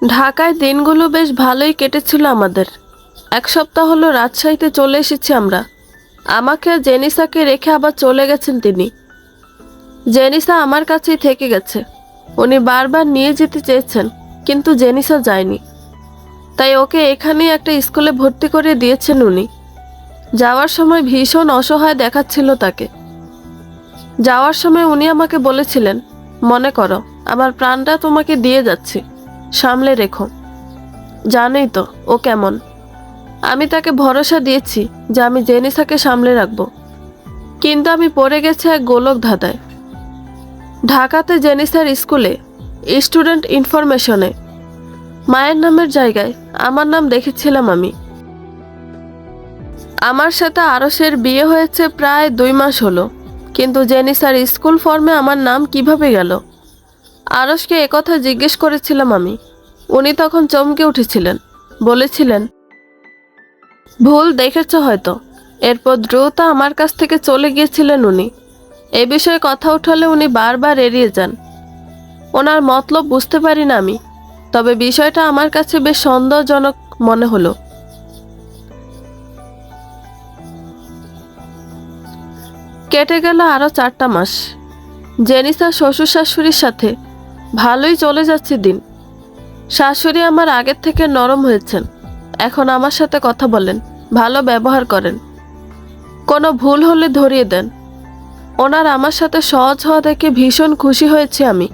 ঢাকায় দিনগুলো বেশ ভালোই কেটেছিল আমাদের। এক সপ্তাহ হলো রাজশাহীতে চলে এসেছি আমরা। আমাকে আর জেনিসাকে রেখে আবার চলে গেছেন তিনি। জেনিসা আমার কাছেই থেকে গেছে। উনি বারবার নিয়ে যেতে চেয়েছেন, কিন্তু জেনিসা যায়নি। তাই ওকে এখানেই একটা স্কুলে ভর্তি করে দিয়েছেন উনি। যাওয়ার সময় ভীষণ অসহায় দেখাচ্ছিল তাকে। যাওয়ার সময় উনি আমাকে বলেছিলেন, মনে করো আমার প্রাণটা তোমাকে দিয়ে যাচ্ছি, সামলে রেখো। জানোই তো ও কেমন। আমি তাকে ভরসা দিয়েছি যে আমি জেনিসাকে সামলে রাখবো, কিন্তু আমি পড়ে গেছি এক গোলক ধাঁধায়। ঢাকাতে জেনিসার স্কুলে স্টুডেন্ট ইনফরমেশনে মায়ের নামের জায়গায় আমার নাম দেখেছিলাম আমি। আমার সাথে আরশের বিয়ে হয়েছে প্রায় 2 মাস হলো, কিন্তু জেনিসার স্কুল ফর্মে আমার নাম কিভাবে গেল? আরশকে একথা জিজ্ঞেস করেছিলাম আমি। উনি তখন চমকে উঠেছিলেন, বলেছিলেন, ভুল দেখেছ হয়তো। এরপর দ্রুত আমার কাছ থেকে চলে গিয়েছিলেন উনি। এ বিষয়ে কথা উঠালে উনি বারবার এড়িয়ে যান। ওনার মতলব বুঝতে পারি না আমি, তবে বিষয়টা আমার কাছে বেশ সন্দেহজনক মনে হলো। কেটে গেল আরও 4টা মাস। জেনিসা শ্বশুর শাশুড়ির সাথে ভালোই চলে যাচ্ছে দিন। শাশুড়ি আমার আগের থেকে নরম হয়েছেন। এখন আমার সাথে কথা বলেন, ভালো ব্যবহার করেন, কোনো ভুল হলে ধরিয়ে দেন। ওনার আমার সাথে সহজ হওয়া দেখে ভীষণ খুশি হয়েছি আমি।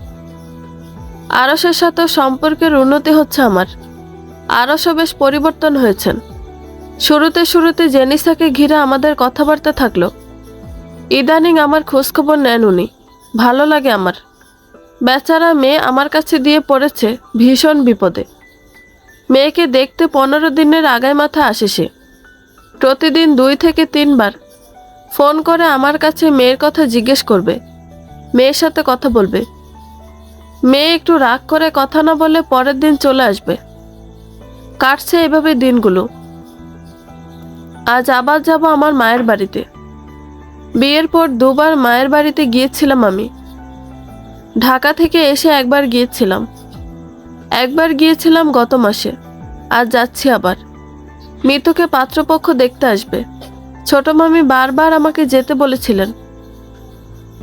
আরশের সাথে সম্পর্কের উন্নতি হচ্ছে আমার। আরশও বেশ পরিবর্তন হয়েছেন। শুরুতে জেনিসাকে ঘিরে আমাদের কথাবার্তা থাকলো। ইদানিং আমার খোঁজখবর নেন উনি। ভালো লাগে আমার। বেচারা মেয়ে আমার কাছে দিয়ে পড়েছে ভীষণ বিপদে। মেয়েকে দেখতে 15 দিনের আগায় মাথা আসে সে। প্রতিদিন 2 থেকে 3 বার ফোন করে আমার কাছে মেয়ের কথা জিজ্ঞেস করবে, মেয়ের সাথে কথা বলবে। মেয়ে একটু রাগ করে কথা না বলে পরের দিন চলে আসবে। কাটছে এভাবে দিনগুলো। আজ আবার যাব আমার মায়ের বাড়িতে। বিয়ের পর 2 বার মায়ের বাড়িতে গিয়েছিলাম আমি। ঢাকা থেকে এসে একবার গিয়েছিলাম গত মাসে। আজ যাচ্ছি আবার। মিতুকে পাত্রপক্ষ দেখতে আসবে। ছোট মামি বারবার আমাকে যেতে বলেছিলেন।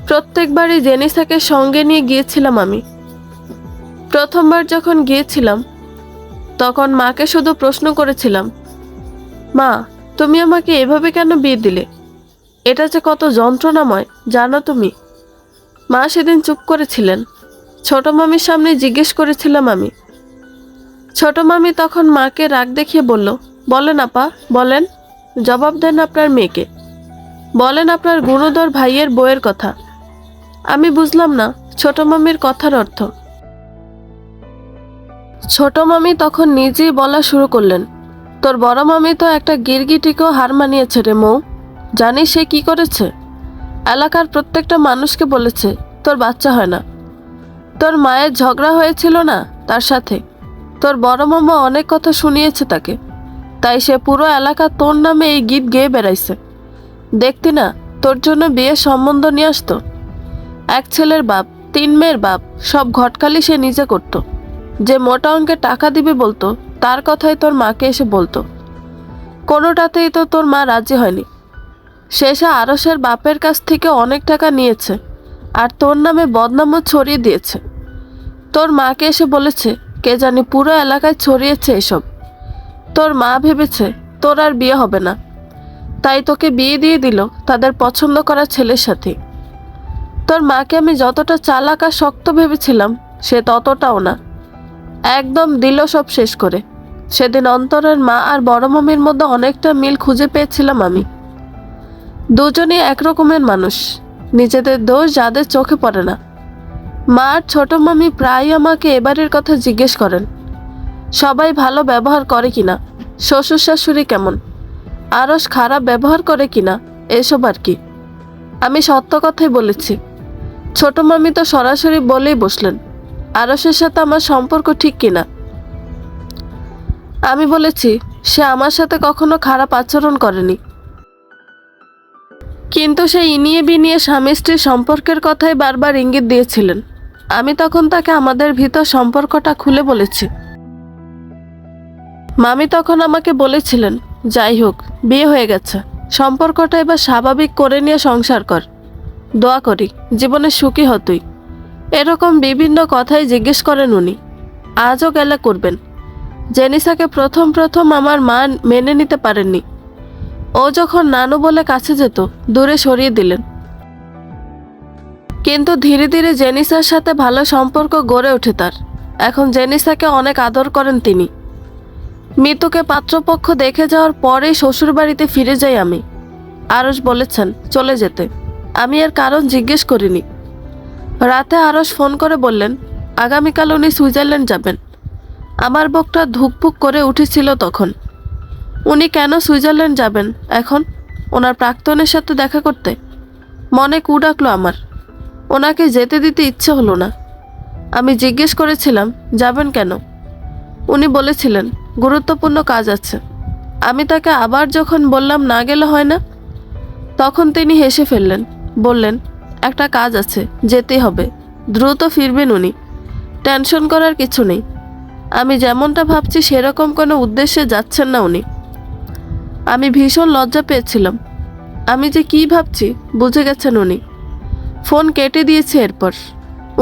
প্রত্যেকবারই জেনিসাকে সঙ্গে নিয়ে গিয়েছিলাম আমি। প্রথমবার যখন গিয়েছিলাম তখন মাকে শুধু প্রশ্ন করেছিলাম, মা তুমি আমাকে এভাবে কেন বিয়ে দিলে? এটা যে কত যন্ত্রণাময় জানো তুমি। মা সেদিন চুপ করেছিলেন। ছোট মামির সামনে জিজ্ঞেস করেছিলাম আমি। ছোট মামি তখন মাকে রাগ দেখিয়ে বলল, বলেন আপা বলেন, জবাব দেন আপনার মেয়েকে, বলেন আপনার গুণধর ভাইয়ের বউয়ের কথা। আমি বুঝলাম না ছোট মামির কথার অর্থ। ছোট মামি তখন নিজেই বলা শুরু করলেন, তোর বড় মামি তো একটা গিরগিটিকেও হার মানিয়েছে রে মৌ। জানিস সে কি করেছে? এলাকার প্রত্যেকটা মানুষকে বলেছে তোর বাচ্চা হয় না। তোর মায়ের ঝগড়া হয়েছিল না তার সাথে, তোর বড় মামা অনেক কথা শুনিয়েছে তাকে। তাই সে পুরো এলাকা তোর নামে এই গীত গেয়ে বেড়াইছে। দেখতি না তোর জন্য বিয়ের সম্বন্ধ নিয়ে আসতো। এক ছেলের বাপ, 3 মেয়ের বাপ, সব ঘটকালি সে নিজে করত। যে মোটা অঙ্কের টাকা দিবে বলতো তার কথাই তোর মাকে এসে বলতো। কোনোটাতেই তো তোর মা রাজি হয়নি। শেষে আরশের বাপের কাছ থেকে অনেক টাকা নিয়েছে, আর তোর নামে বদনামও ছড়িয়ে দিয়েছে। তোর মাকে এসে বলেছে কে জানি পুরো এলাকায় ছড়িয়েছে এসব। তোর মা ভেবেছে তোর আর বিয়ে হবে না, তাই তোকে বিয়ে দিয়ে দিল তাদের পছন্দ করা ছেলের সাথে। তোর মাকে আমি যতটা চালাক আর শক্ত ভেবেছিলাম সে ততটাও না। একদম দিল সব শেষ করে। সেদিন অন্তরের মা আর বড় মামির মধ্যে অনেকটা মিল খুঁজে পেয়েছিলাম আমি। দুজনেই একরকমের মানুষ, নিজেদের দোষ যাদের চোখে পড়ে না। মা আর ছোট মামি প্রায় আমাকে এবারের কথা জিজ্ঞেস করেন, সবাই ভালো ব্যবহার করে কিনা, শ্বশুর শাশুড়ি কেমন, আরশ খারাপ ব্যবহার করে কিনা, এসব আর কি। আমি সত্য কথাই বলেছি। ছোট মামি তো সরাসরি বলেই বসলেন আরশের সাথে আমার সম্পর্ক ঠিক কিনা। আমি বলেছি সে আমার সাথে কখনো খারাপ আচরণ করেনি, কিন্তু সে ইনিয়ে বিনিয়ে স্বামী স্ত্রীর সম্পর্কের কথাই বারবার ইঙ্গিত দিয়েছিলেন। আমি তখন তাকে আমাদের ভিতর সম্পর্কটা খুলে বলেছি। মামি তখন আমাকে বলেছিলেন, যাই হোক, বিয়ে হয়ে গেছে, সম্পর্কটা এবার স্বাভাবিক করে নিয়ে সংসার কর, দোয়া করি জীবনে সুখী হ তুই। এরকম বিভিন্ন কথাই জিজ্ঞেস করেন উনি। আজও গেলে করবেন। জেনিসাকে প্রথম প্রথম আমার মা মেনে নিতে পারেননি। ও যখন নানু বলে কাছে যেত, দূরে সরিয়ে দিলেন। কিন্তু ধীরে ধীরে জেনিসার সাথে ভালো সম্পর্ক গড়ে ওঠে তার। এখন জেনিসাকে অনেক আদর করেন তিনি। মিতুকে পাত্রপক্ষ দেখে যাওয়ার পরেই শ্বশুরবাড়িতে ফিরে যাই আমি। আরশ বলেছেন চলে যেতে। আমি এর কারণ জিজ্ঞেস করিনি। রাতে আরশ ফোন করে বললেন আগামীকাল উনি সুইজারল্যান্ড যাবেন। আমার বুকটা ধুকপুক করে উঠেছিল তখন। উনি কেন সুইজারল্যান্ড যাবেন এখন? ওনার প্রাক্তনের সাথে দেখা করতে? মনে কু ডাকলো আমার। ওনাকে যেতে দিতে ইচ্ছে হলো না। আমি জিজ্ঞেস করেছিলাম যাবেন কেন? উনি বলেছিলেন গুরুত্বপূর্ণ কাজ আছে। আমি তাকে আবার যখন বললাম না গেলে হয় না, তখন তিনি হেসে ফেললেন, বললেন একটা কাজ আছে, যেতেই হবে, দ্রুত ফিরবেন উনি, টেনশন করার কিছু নেই। আমি যেমনটা ভাবছি সেরকম কোনো উদ্দেশ্যে যাচ্ছেন না উনি। আমি ভীষণ লজ্জা পেয়েছিলাম। আমি যে কী ভাবছি বুঝে গেছেন উনি। ফোন কেটে দিয়েছে এরপর।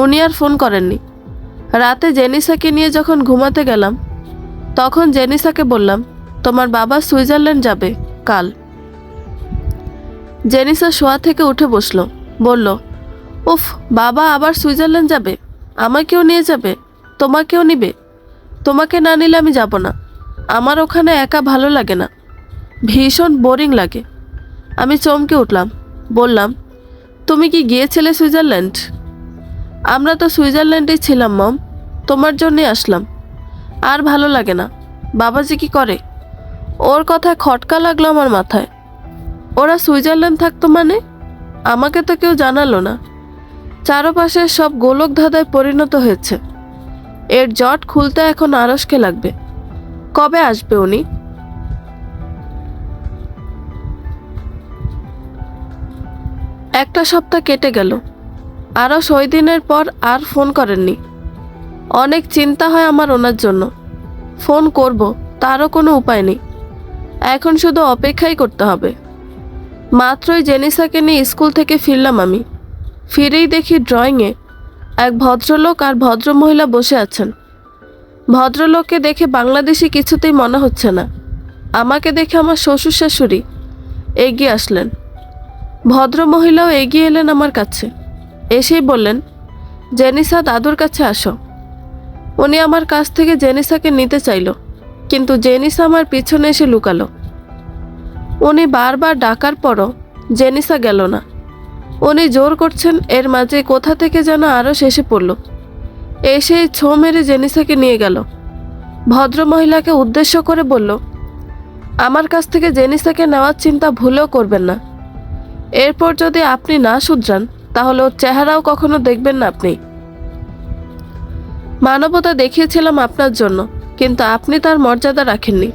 উনি আর ফোন করেননি। রাতে জেনিসাকে নিয়ে যখন ঘুমাতে গেলাম, তখন জেনিসাকে বললাম তোমার বাবা সুইজারল্যান্ড যাবে কাল। জেনিসা শোয়া থেকে উঠে বসলো, বলল উফ, বাবা আবার সুইজারল্যান্ড যাবে? আমাকেও নিয়ে যাবে? তোমাকেও নিবে? তোমাকে না নিলে আমি যাব না। আমার ওখানে একা ভালো লাগে না, ভীষণ বোরিং লাগে। আমি চমকে উঠলাম, বললাম তুমি কি গিয়েছিলে সুইজারল্যান্ড? আমরা তো সুইজারল্যান্ডেই ছিলাম মম, তোমার জন্যে আসলাম। আর ভালো লাগে না। বাবাজি কি করে? ওর কথায় খটকা লাগলো আমার মাথায়। ওরা সুইজারল্যান্ড থাকতো মানে? আমাকে তো কেউ জানালো না। চারপাশে সব গোলক ধাঁধায় পরিণত হয়েছে। এর জট খুলতে এখন আরশকে লাগবে। কবে আসবে উনি? একটা সপ্তাহ কেটে গেল। আরশ ওই দিনের পর আর ফোন করেননি। অনেক চিন্তা হয় আমার ওনার জন্য। ফোন করব, তারও কোনো উপায় নেই। এখন শুধু অপেক্ষাই করতে হবে। মাত্রই জেনিসাকে নিয়ে স্কুল থেকে ফিরলাম আমি। ফিরেই দেখি ড্রয়িংয়ে এক ভদ্রলোক আর ভদ্রমহিলা বসে আছেন। ভদ্রলোককে দেখে বাংলাদেশি কিছুতেই মনে হচ্ছে না। আমাকে দেখে আমার শ্বশুর শাশুড়ি এগিয়ে আসলেন। ভদ্রমহিলাও এগিয়ে এলেন আমার কাছে। এসেই বললেন জেনিসা দাদুর কাছে আসো। উনি আমার কাছ থেকে জেনিসাকে নিতে চাইল, কিন্তু জেনিসা আমার পিছনে এসে লুকালো। উনি বারবার ডাকার পরও জেনিসা গেল না। উনি জোর করছেন, এর মাঝে কোথা থেকে যেন আরশ এসে পড়ল। এসে ছো মেরে জেনিসাকে নিয়ে গেল। ভদ্রমহিলাকে উদ্দেশ্য করে বলল আমার কাছ থেকে জেনিসাকে নেওয়ার চিন্তা ভুলেও করবেন না। এরপর যদি আপনি না শুধরান তাহলে ওর চেহারাও কখনো দেখবেন না আপনি। মানবতা দেখিয়েছিলাম আপনার জন্য, কিন্তু আপনি তার মর্যাদা রাখেননি।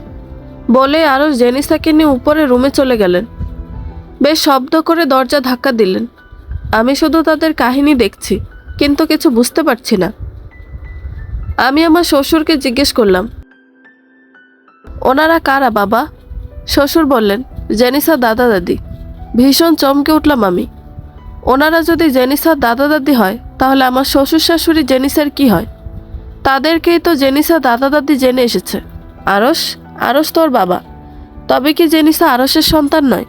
বলে আরও জেনিসাকে নিয়ে উপরে রুমে চলে গেলেন। বেশ শব্দ করে দরজা ধাক্কা দিলেন। আমি শুধু তাদের কাহিনী দেখছি, কিন্তু কিছু বুঝতে পারছি না। আমি আমার শ্বশুরকে জিজ্ঞেস করলাম ওনারা কারা বাবা? শ্বশুর বললেন জেনিসা দাদা দাদি। ভীষণ চমকে উঠলাম আমি। ওনারা যদি জেনিসার দাদা দাদি হয়, তাহলে আমার শ্বশুর শাশুড়ি জেনিসার কি হয়? তাদেরকেই তো জেনিসা দাদা দাদি জেনে এসেছে। আরশ তোর বাবা, তবে কি জেনিসা আরশের সন্তান নয়?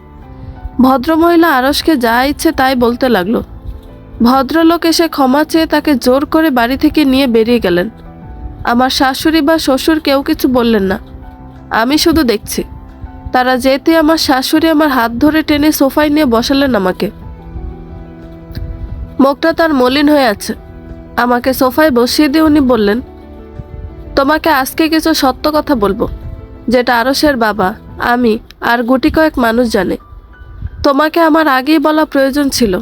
ভদ্রমহিলা আরশকে যা ইচ্ছে তাই বলতে লাগলো। ভদ্রলোক এসে ক্ষমা চেয়ে তাকে জোর করে বাড়ি থেকে নিয়ে বেরিয়ে গেলেন। আমার শাশুড়ি বা শ্বশুর কেউ কিছু বললেন না। আমি শুধু দেখছি। তারা যেতে আমার শাশুড়ি আমার হাত ধরে টেনে সোফায় নিয়ে বসালেন আমাকে। মুখটা তার মলিন হয়ে আছে। আমাকে সোফায় বসিয়ে দিয়ে উনি বললেন তোমাকে আজকে কিছু সত্য কথা বলবো, যেটা আরশের বাবা, আমি আর গুটি কয়েক মানুষ জানে। তোমাকে আমার আগেই বলা প্রয়োজন ছিল,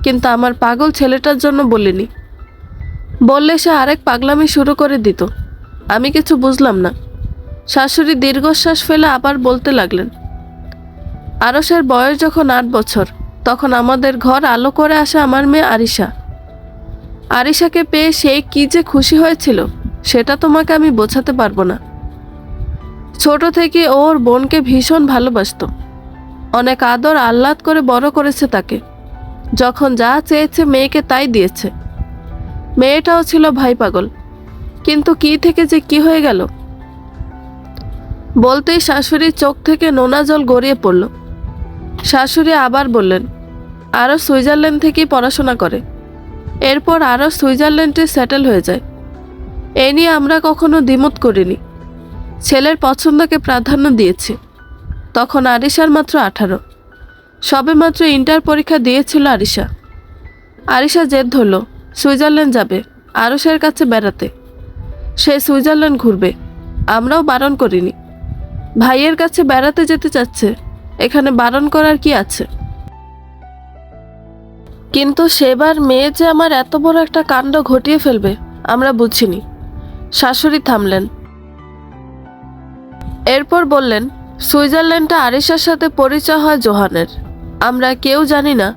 কিন্তু আমার পাগল ছেলেটার জন্য বলিনি। বললে সে আরেক পাগলামি শুরু করে দিত। আমি কিছু বুঝলাম না। শাশুড়ি দীর্ঘশ্বাস ফেলে আবার বলতে লাগলেন আরশের বয়স যখন 8 বছর, তখন আমাদের ঘর আলো করে আসে আমার মেয়ে আরিশা। আরিশাকে পেয়ে সে কি যে খুশি হয়েছিল, সেটা তোমাকে আমি বোঝাতে পারবো না। ছোট থেকে ওর বোনকে ভীষণ ভালোবাসতো, অনেক আদর আহ্লাদ করে বড় করেছে তাকে। যখন যা চেয়েছে মেয়েকে তাই দিয়েছে। মেয়েটাও ছিল ভাই পাগল, কিন্তু কি থেকে যে কি হয়ে গেল। বলতেই শাশুড়ির চোখ থেকে নোনা জল গড়িয়ে পড়ল। শাশুড়ি আবার বললেন, আরও সুইজারল্যান্ড থেকেই পড়াশোনা করে, এরপর আরও সুইজারল্যান্ডে সেটেল হয়ে যায়। এ নিয়ে আমরা কখনো দ্বিমত করিনি, ছেলের পছন্দকে প্রাধান্য দিয়েছি। তখন আরিশার মাত্র 18, সবে মাত্র ইন্টার পরীক্ষা দিয়েছিল আরিশা। আরিশা জেদ ধরল সুইজারল্যান্ড যাবে আরশের কাছে বেড়াতে, সে সুইজারল্যান্ড ঘুরবে। আমরাও বারণ করিনি, ভাইয়ের কাছে বেড়াতে যেতে চাচ্ছে, এখানে বারণ করার কি আছে। কিন্তু সেবার মেয়ে যে আমার এত বড় একটা কাণ্ড ঘটিয়ে ফেলবে আমরা বুঝিনি। শাশুড়ি থামলেন, এরপর বললেন, সুইজারল্যান্ডে আরিশার সাথে পরিচয় হয় জোহানের। আমরা কেউ জানি না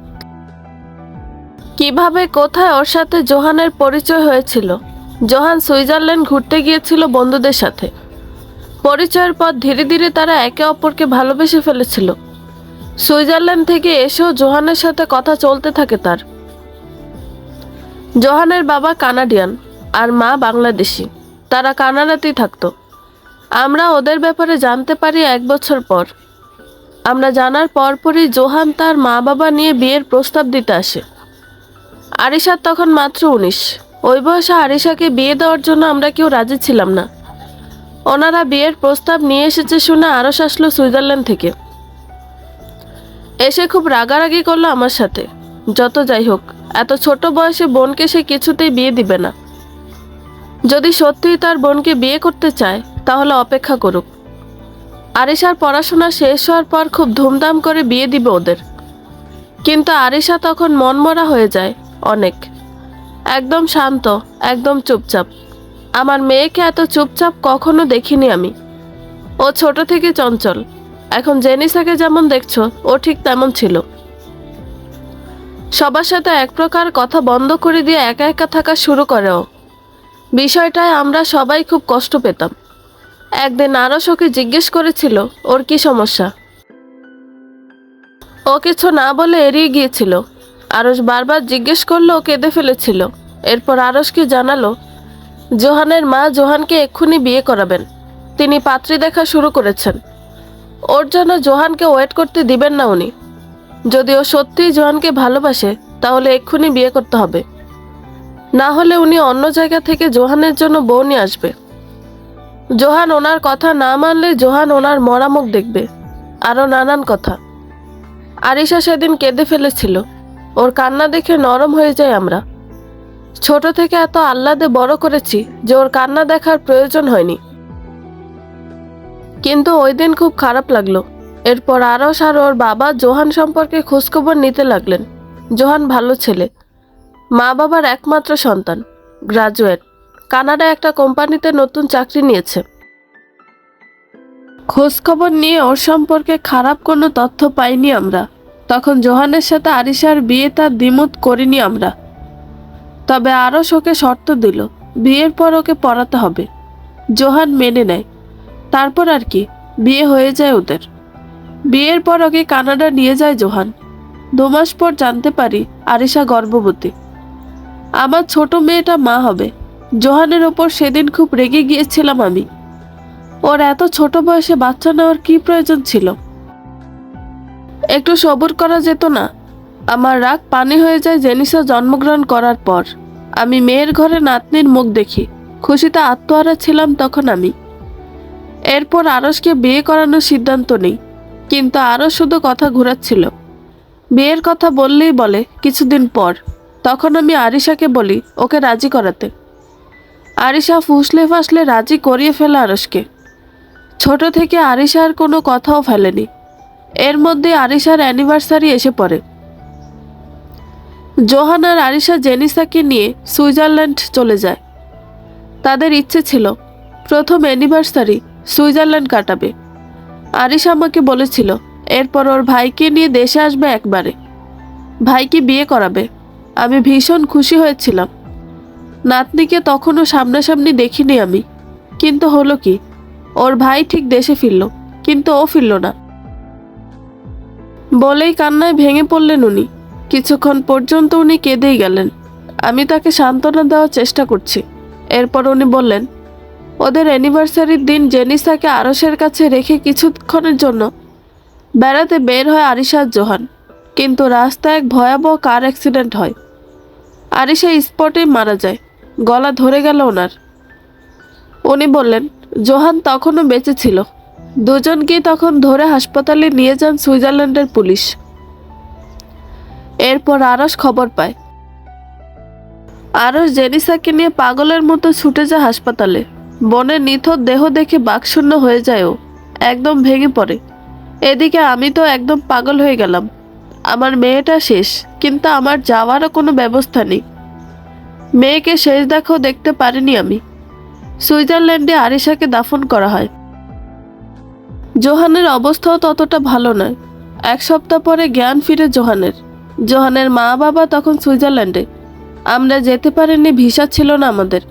কিভাবে কোথায় ওর সাথে জোহানের পরিচয় হয়েছিল। জোহান সুইজারল্যান্ড ঘুরতে গিয়েছিল বন্ধুদের সাথে। পরিচয়ের পর ধীরে ধীরে তারা একে অপরকে ভালোবেসে ফেলেছিল। সুইজারল্যান্ড থেকে এসেও জোহানের সাথে কথা চলতে থাকে তার। জোহানের বাবা কানাডিয়ান আর মা বাংলাদেশি, তারা কানাডাতেই থাকতো। আমরা ওদের ব্যাপারে জানতে পারি 1 বছর পর। আমরা জানার পরপরই জোহান তার মা বাবা নিয়ে বিয়ের প্রস্তাব দিতে আসে। আরিশার তখন মাত্র 19। ওই বয়সে আরিশাকে বিয়ে দেওয়ার জন্য আমরা কেউ রাজি ছিলাম না। ওনারা বিয়ের প্রস্তাব নিয়ে এসেছে শুনে আরশ আসলো সুইজারল্যান্ড থেকে। এসে খুব রাগারাগি করলো আমার সাথে। যত যাই হোক, এত ছোট বয়সে বোনকে সে কিছুতেই বিয়ে দিবে না। যদি সত্যিই তার বোনকে বিয়ে করতে চায় তাহলে অপেক্ষা করুক। আরিশার পড়াশোনা শেষ হওয়ার পর খুব ধুমধাম করে বিয়ে দিবে ওদের। কিন্তু আরিশা তখন মনমরা হয়ে যায় অনেক, একদম শান্ত, একদম চুপচাপ। আমার মেয়েকে এত চুপচাপ কখনো দেখিনি আমি। ও ছোট থেকে চঞ্চল। এখন জেনিসাকে যেমন দেখছো ও ঠিক তেমন ছিল। সবার সাথে এক প্রকার কথা বন্ধ করে দিয়ে একা একা থাকা শুরু করে ও। বিষয়টায় আমরা সবাই খুব কষ্ট পেতাম। একদিন আরশ ওকে জিজ্ঞেস করেছিল ওর কি সমস্যা। ও কিছু না বলে এড়িয়ে গিয়েছিল। আরশ বারবার জিজ্ঞেস করলো, ও কেঁদে ফেলেছিল। এরপর আরশকে জানালো জোহানের মা জোহানকে এক্ষুনি বিয়ে করাবেন। তিনি পাত্রী দেখা শুরু করেছেন। ওর জন্য জোহানকে ওয়েট করতে দিবেন না উনি। যদি ও সত্যিই জোহানকে ভালোবাসে তাহলে এক্ষুনি বিয়ে করতে হবে, না হলে উনি অন্য জায়গা থেকে জোহানের জন্য বউ নিয়ে আসবে। জোহান ওনার কথা না মানলে জোহান ওনার মরা মুখ দেখবে, আরও নানান কথা। আরিশা সেদিন কেঁদে ফেলেছিল। ওর কান্না দেখে নরম হয়ে যায় আমরা। ছোট থেকে এত আহ্লাদে বড় করেছি যে ওর কান্না দেখার প্রয়োজন হয়নি। কিন্তু ওই দিন খুব খারাপ লাগলো। এরপর আরশ আর ওর বাবা জোহান সম্পর্কে খোঁজখবর নিতে লাগলেন। জোহান ভালো ছেলে, মা বাবার একমাত্র সন্তান, গ্রাজুয়েট, কানাডায় একটা কোম্পানিতে নতুন চাকরি নিয়েছে। খোঁজখবর নিয়ে ওর সম্পর্কে খারাপ কোনো তথ্য পাইনি আমরা। তখন জোহানের সাথে আরিশার বিয়ে তার দ্বিমত করিনি আমরা। তবে আরশ ওকে শর্ত দিল বিয়ের পর ওকে পড়াতে হবে। জোহান মেনে নেয়। তারপর আর কি, বিয়ে হয়ে যায় ওদের। বিয়ের পর ওকে কানাডা নিয়ে যায় জোহান। 2 মাস পর জানতে পারি আরিশা গর্ভবতী। আমার ছোট মেয়েটা মা হবে। জোহানের ওপর সেদিন খুব রেগে গিয়েছিলাম আমি। ওর এত ছোট বয়সে বাচ্চা নেওয়ার কি প্রয়োজন ছিল? একটু সবুর করা যেত না? আমার রাগ পানি হয়ে যায় জেনিসা জন্মগ্রহণ করার পর। আমি মেয়ের ঘরে নাতনির মুখ দেখি, খুশিতে আত্মহারা ছিলাম তখন আমি। এরপর আরশকে বিয়ে করানোর সিদ্ধান্ত নেই, কিন্তু আরশ শুধু কথা ঘুরাচ্ছিল। বিয়ের কথা বললেই বলে কিছুদিন পর। তখন আমি আরিশাকে বলি ওকে রাজি করাতে। আরিশা ফুসলে ফাসলে রাজি করিয়ে ফেলে আরশকে। ছোট থেকে আরিশার কোনো কথাও ফেলেনি। এর মধ্যে আরিশার অ্যানিভার্সারি এসে পড়ে। জোহান আর আরিশা জেনিসাকে নিয়ে সুইজারল্যান্ড চলে যায়। তাদের ইচ্ছে ছিল প্রথম অ্যানিভার্সারি সুইজারল্যান্ড কাটাবে। আরিশা আমাকে বলেছিল এরপর ওর ভাইকে নিয়ে দেশে আসবে একবারে, ভাইকে বিয়ে করাবে। আমি ভীষণ খুশি হয়েছিলাম। নাতনিকে তখনও সামনাসামনি দেখিনি আমি। কিন্তু হলো কি, ওর ভাই ঠিক দেশে ফিরল, কিন্তু ও ফিরল না বলেই কান্নায় ভেঙে পড়লেন উনি। কিছুক্ষণ পর্যন্ত উনি কেঁদেই গেলেন। আমি তাকে সান্ত্বনা দেওয়ার চেষ্টা করছি। এরপর উনি বললেন, ওদের অ্যানিভার্সারির দিন জেনিসাকে আরশের কাছে রেখে কিছুক্ষণের জন্য বেড়াতে বের হয় আরিশা আর জোহান, কিন্তু রাস্তায় এক ভয়াবহ কার অ্যাক্সিডেন্ট হয়। আরিশা স্পটেই মারা যায়, গলা ধরে গেল ওনার। উনি বললেন, জোহান তখনও বেঁচে ছিল। দুজনকেই তখন ধরে হাসপাতালে নিয়ে যান সুইজারল্যান্ডের পুলিশ। এরপর আরশ খবর পায়। আরশ জেনিসাকে নিয়ে পাগলের মতো ছুটে যায় হাসপাতালে। বোনের নিথর দেহ দেখে বাকশূন্য হয়ে যায় ও, একদম ভেঙে পড়ে। এদিকে আমি তো একদম পাগল হয়ে গেলাম। আমার মেয়েটা শেষ, কিন্তু আমার যাওয়ারও কোনো ব্যবস্থা নেই। মেয়েকে শেষ দেখাও দেখতে পারিনি আমি। সুইজারল্যান্ডে আরিশাকে দাফন করা হয়। জোহানের অবস্থাও ততটা ভালো নয়। এক সপ্তাহ পরে জ্ঞান ফিরে জোহানের। জোহানের মা বাবা তখন সুইজারল্যান্ডে। আমরা যেতে পারিনি, ভিসা ছিল না আমাদের।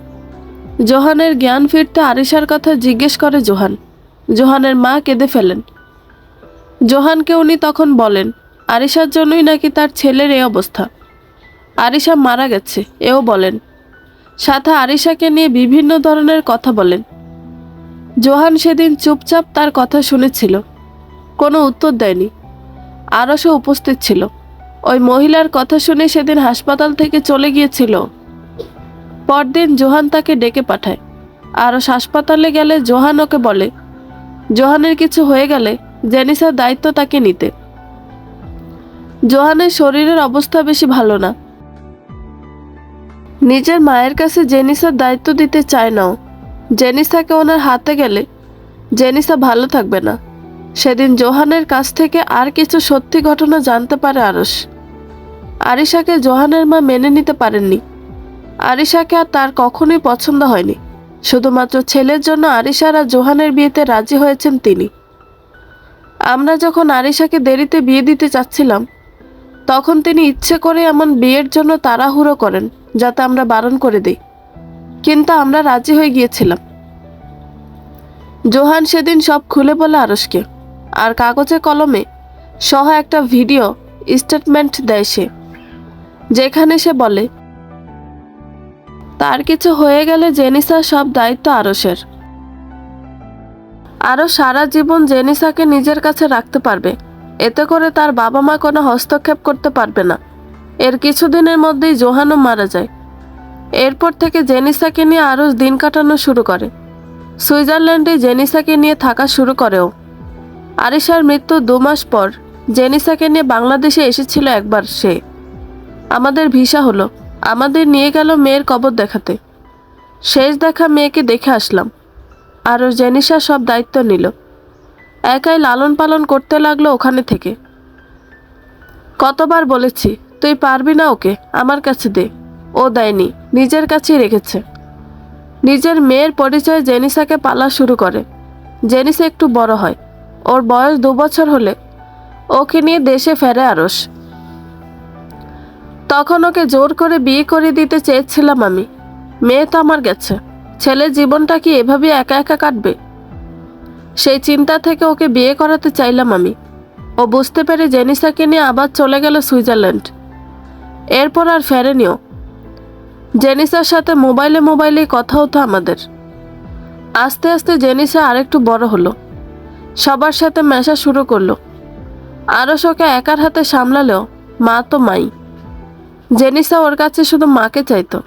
জোহানের জ্ঞান ফিরতে আরিশার কথা জিজ্ঞেস করে জোহান। জোহানের মা কেঁদে ফেলেন। জোহানকে উনি তখন বলেন, আরিশার জন্যই নাকি তার ছেলের এই অবস্থা। আরিশা মারা গেছে এও বলেন। সাথে আরিশাকে নিয়ে বিভিন্ন ধরনের কথা বলেন। জোহান সেদিন চুপচাপ তার কথা শুনেছিল, কোনো উত্তর দেয়নি। আরশও উপস্থিত ছিল। ওই মহিলার কথা শুনে সেদিন হাসপাতাল থেকে চলে গিয়েছিল। পরদিন জোহান তাকে ডেকে পাঠায়। আরশ হাসপাতালে গেলে জোহান ওকে বলে, জোহানের কিছু হয়ে গেলে জেনিসার দায়িত্ব তাকে নিতে। জোহানের শরীরের অবস্থা বেশি ভালো না। নিজের মায়ের কাছে জেনিসার দায়িত্ব দিতে চায় না ও। জেনিসাকে ওনার হাতে গেলে জেনিসা ভালো থাকবে না। সেদিন জোহানের কাছ থেকে আর কিছু সত্যি ঘটনা জানতে পারে আরশ। আরিশাকে জোহানের মা মেনে নিতে পারেননি। আরিশাকে আর তার কখনোই পছন্দ হয়নি। শুধুমাত্র ছেলের জন্য আরিশার আর জোহানের বিয়েতে রাজি হয়েছেন তিনি। আমরা যখন আরিশাকে দেরিতে বিয়ে দিতে চাচ্ছিলাম, তখন তিনি ইচ্ছে করে এমন বিয়ের জন্য তাড়াহুড়ো করেন যাতে আমরা বারণ করে দিই, কিন্তু আমরা রাজি হয়ে গিয়েছিলাম। জোহান সেদিন সব খুলে বলে আরশকে, আর কাগজে কলমে সহ একটা ভিডিও স্টেটমেন্ট দেয় সে, যেখানে সে বলে তার কিছু হয়ে গেলে জেনিসার সব দায়িত্ব আরশের। আরও সারা জীবন জেনিসাকে নিজের কাছে রাখতে পারবে। এতে করে তার বাবা মা কোনো হস্তক্ষেপ করতে পারবে না। এর কিছুদিনের মধ্যেই জোহানও মারা যায়। এরপর থেকে জেনিসাকে নিয়ে আরশ দিন কাটানো শুরু করে। সুইজারল্যান্ডে জেনিসাকে নিয়ে থাকা শুরু করেও। আরিশার মৃত্যুর 2 মাস পর জেনিসাকে নিয়ে বাংলাদেশে এসেছিল একবার সে। আমাদের ভিসা হলো, আমাদের নিয়ে গেল মেয়ের কবর দেখাতে। শেষ দেখা মেয়েকে দেখে আসলাম। আরও জেনিসা সব দায়িত্ব নিল, একাই লালন পালন করতে লাগলো ওখানে থেকে। কতবার বলেছি, তুই পারবি না, ওকে আমার কাছে দে। ও দেয়নি, নিজের কাছেই রেখেছে। নিজের মেয়ের পরিচয়ে জেনিসাকে পালা শুরু করে। জেনিসা একটু বড় হয়। ওর বয়স 2 বছর হলে ওকে নিয়ে দেশে ফেরে আরশ। তখন ওকে জোর করে বিয়ে করে দিতে চেয়েছিলাম আমি। মেয়ে তো আমার গেছে, ছেলের জীবনটা কি এভাবে একা একা কাটবে? সেই চিন্তা থেকে ওকে বিয়ে করাতে চাইলাম আমি। ও বুঝতে পেরে জেনিসাকে নিয়ে আবার চলে গেল সুইজারল্যান্ড। এরপর আর ফেরেনিও। জেনিসার সাথে মোবাইলে কথা হতো আমাদের। আস্তে আস্তে জেনিসা আরেকটু বড় হলো, সবার সাথে মেশা শুরু করলো। আরশ ওকে একার হাতে সামলালেও মা তো মাই। জেনিসা ওর কাছে শুধু মাকে চাইতো।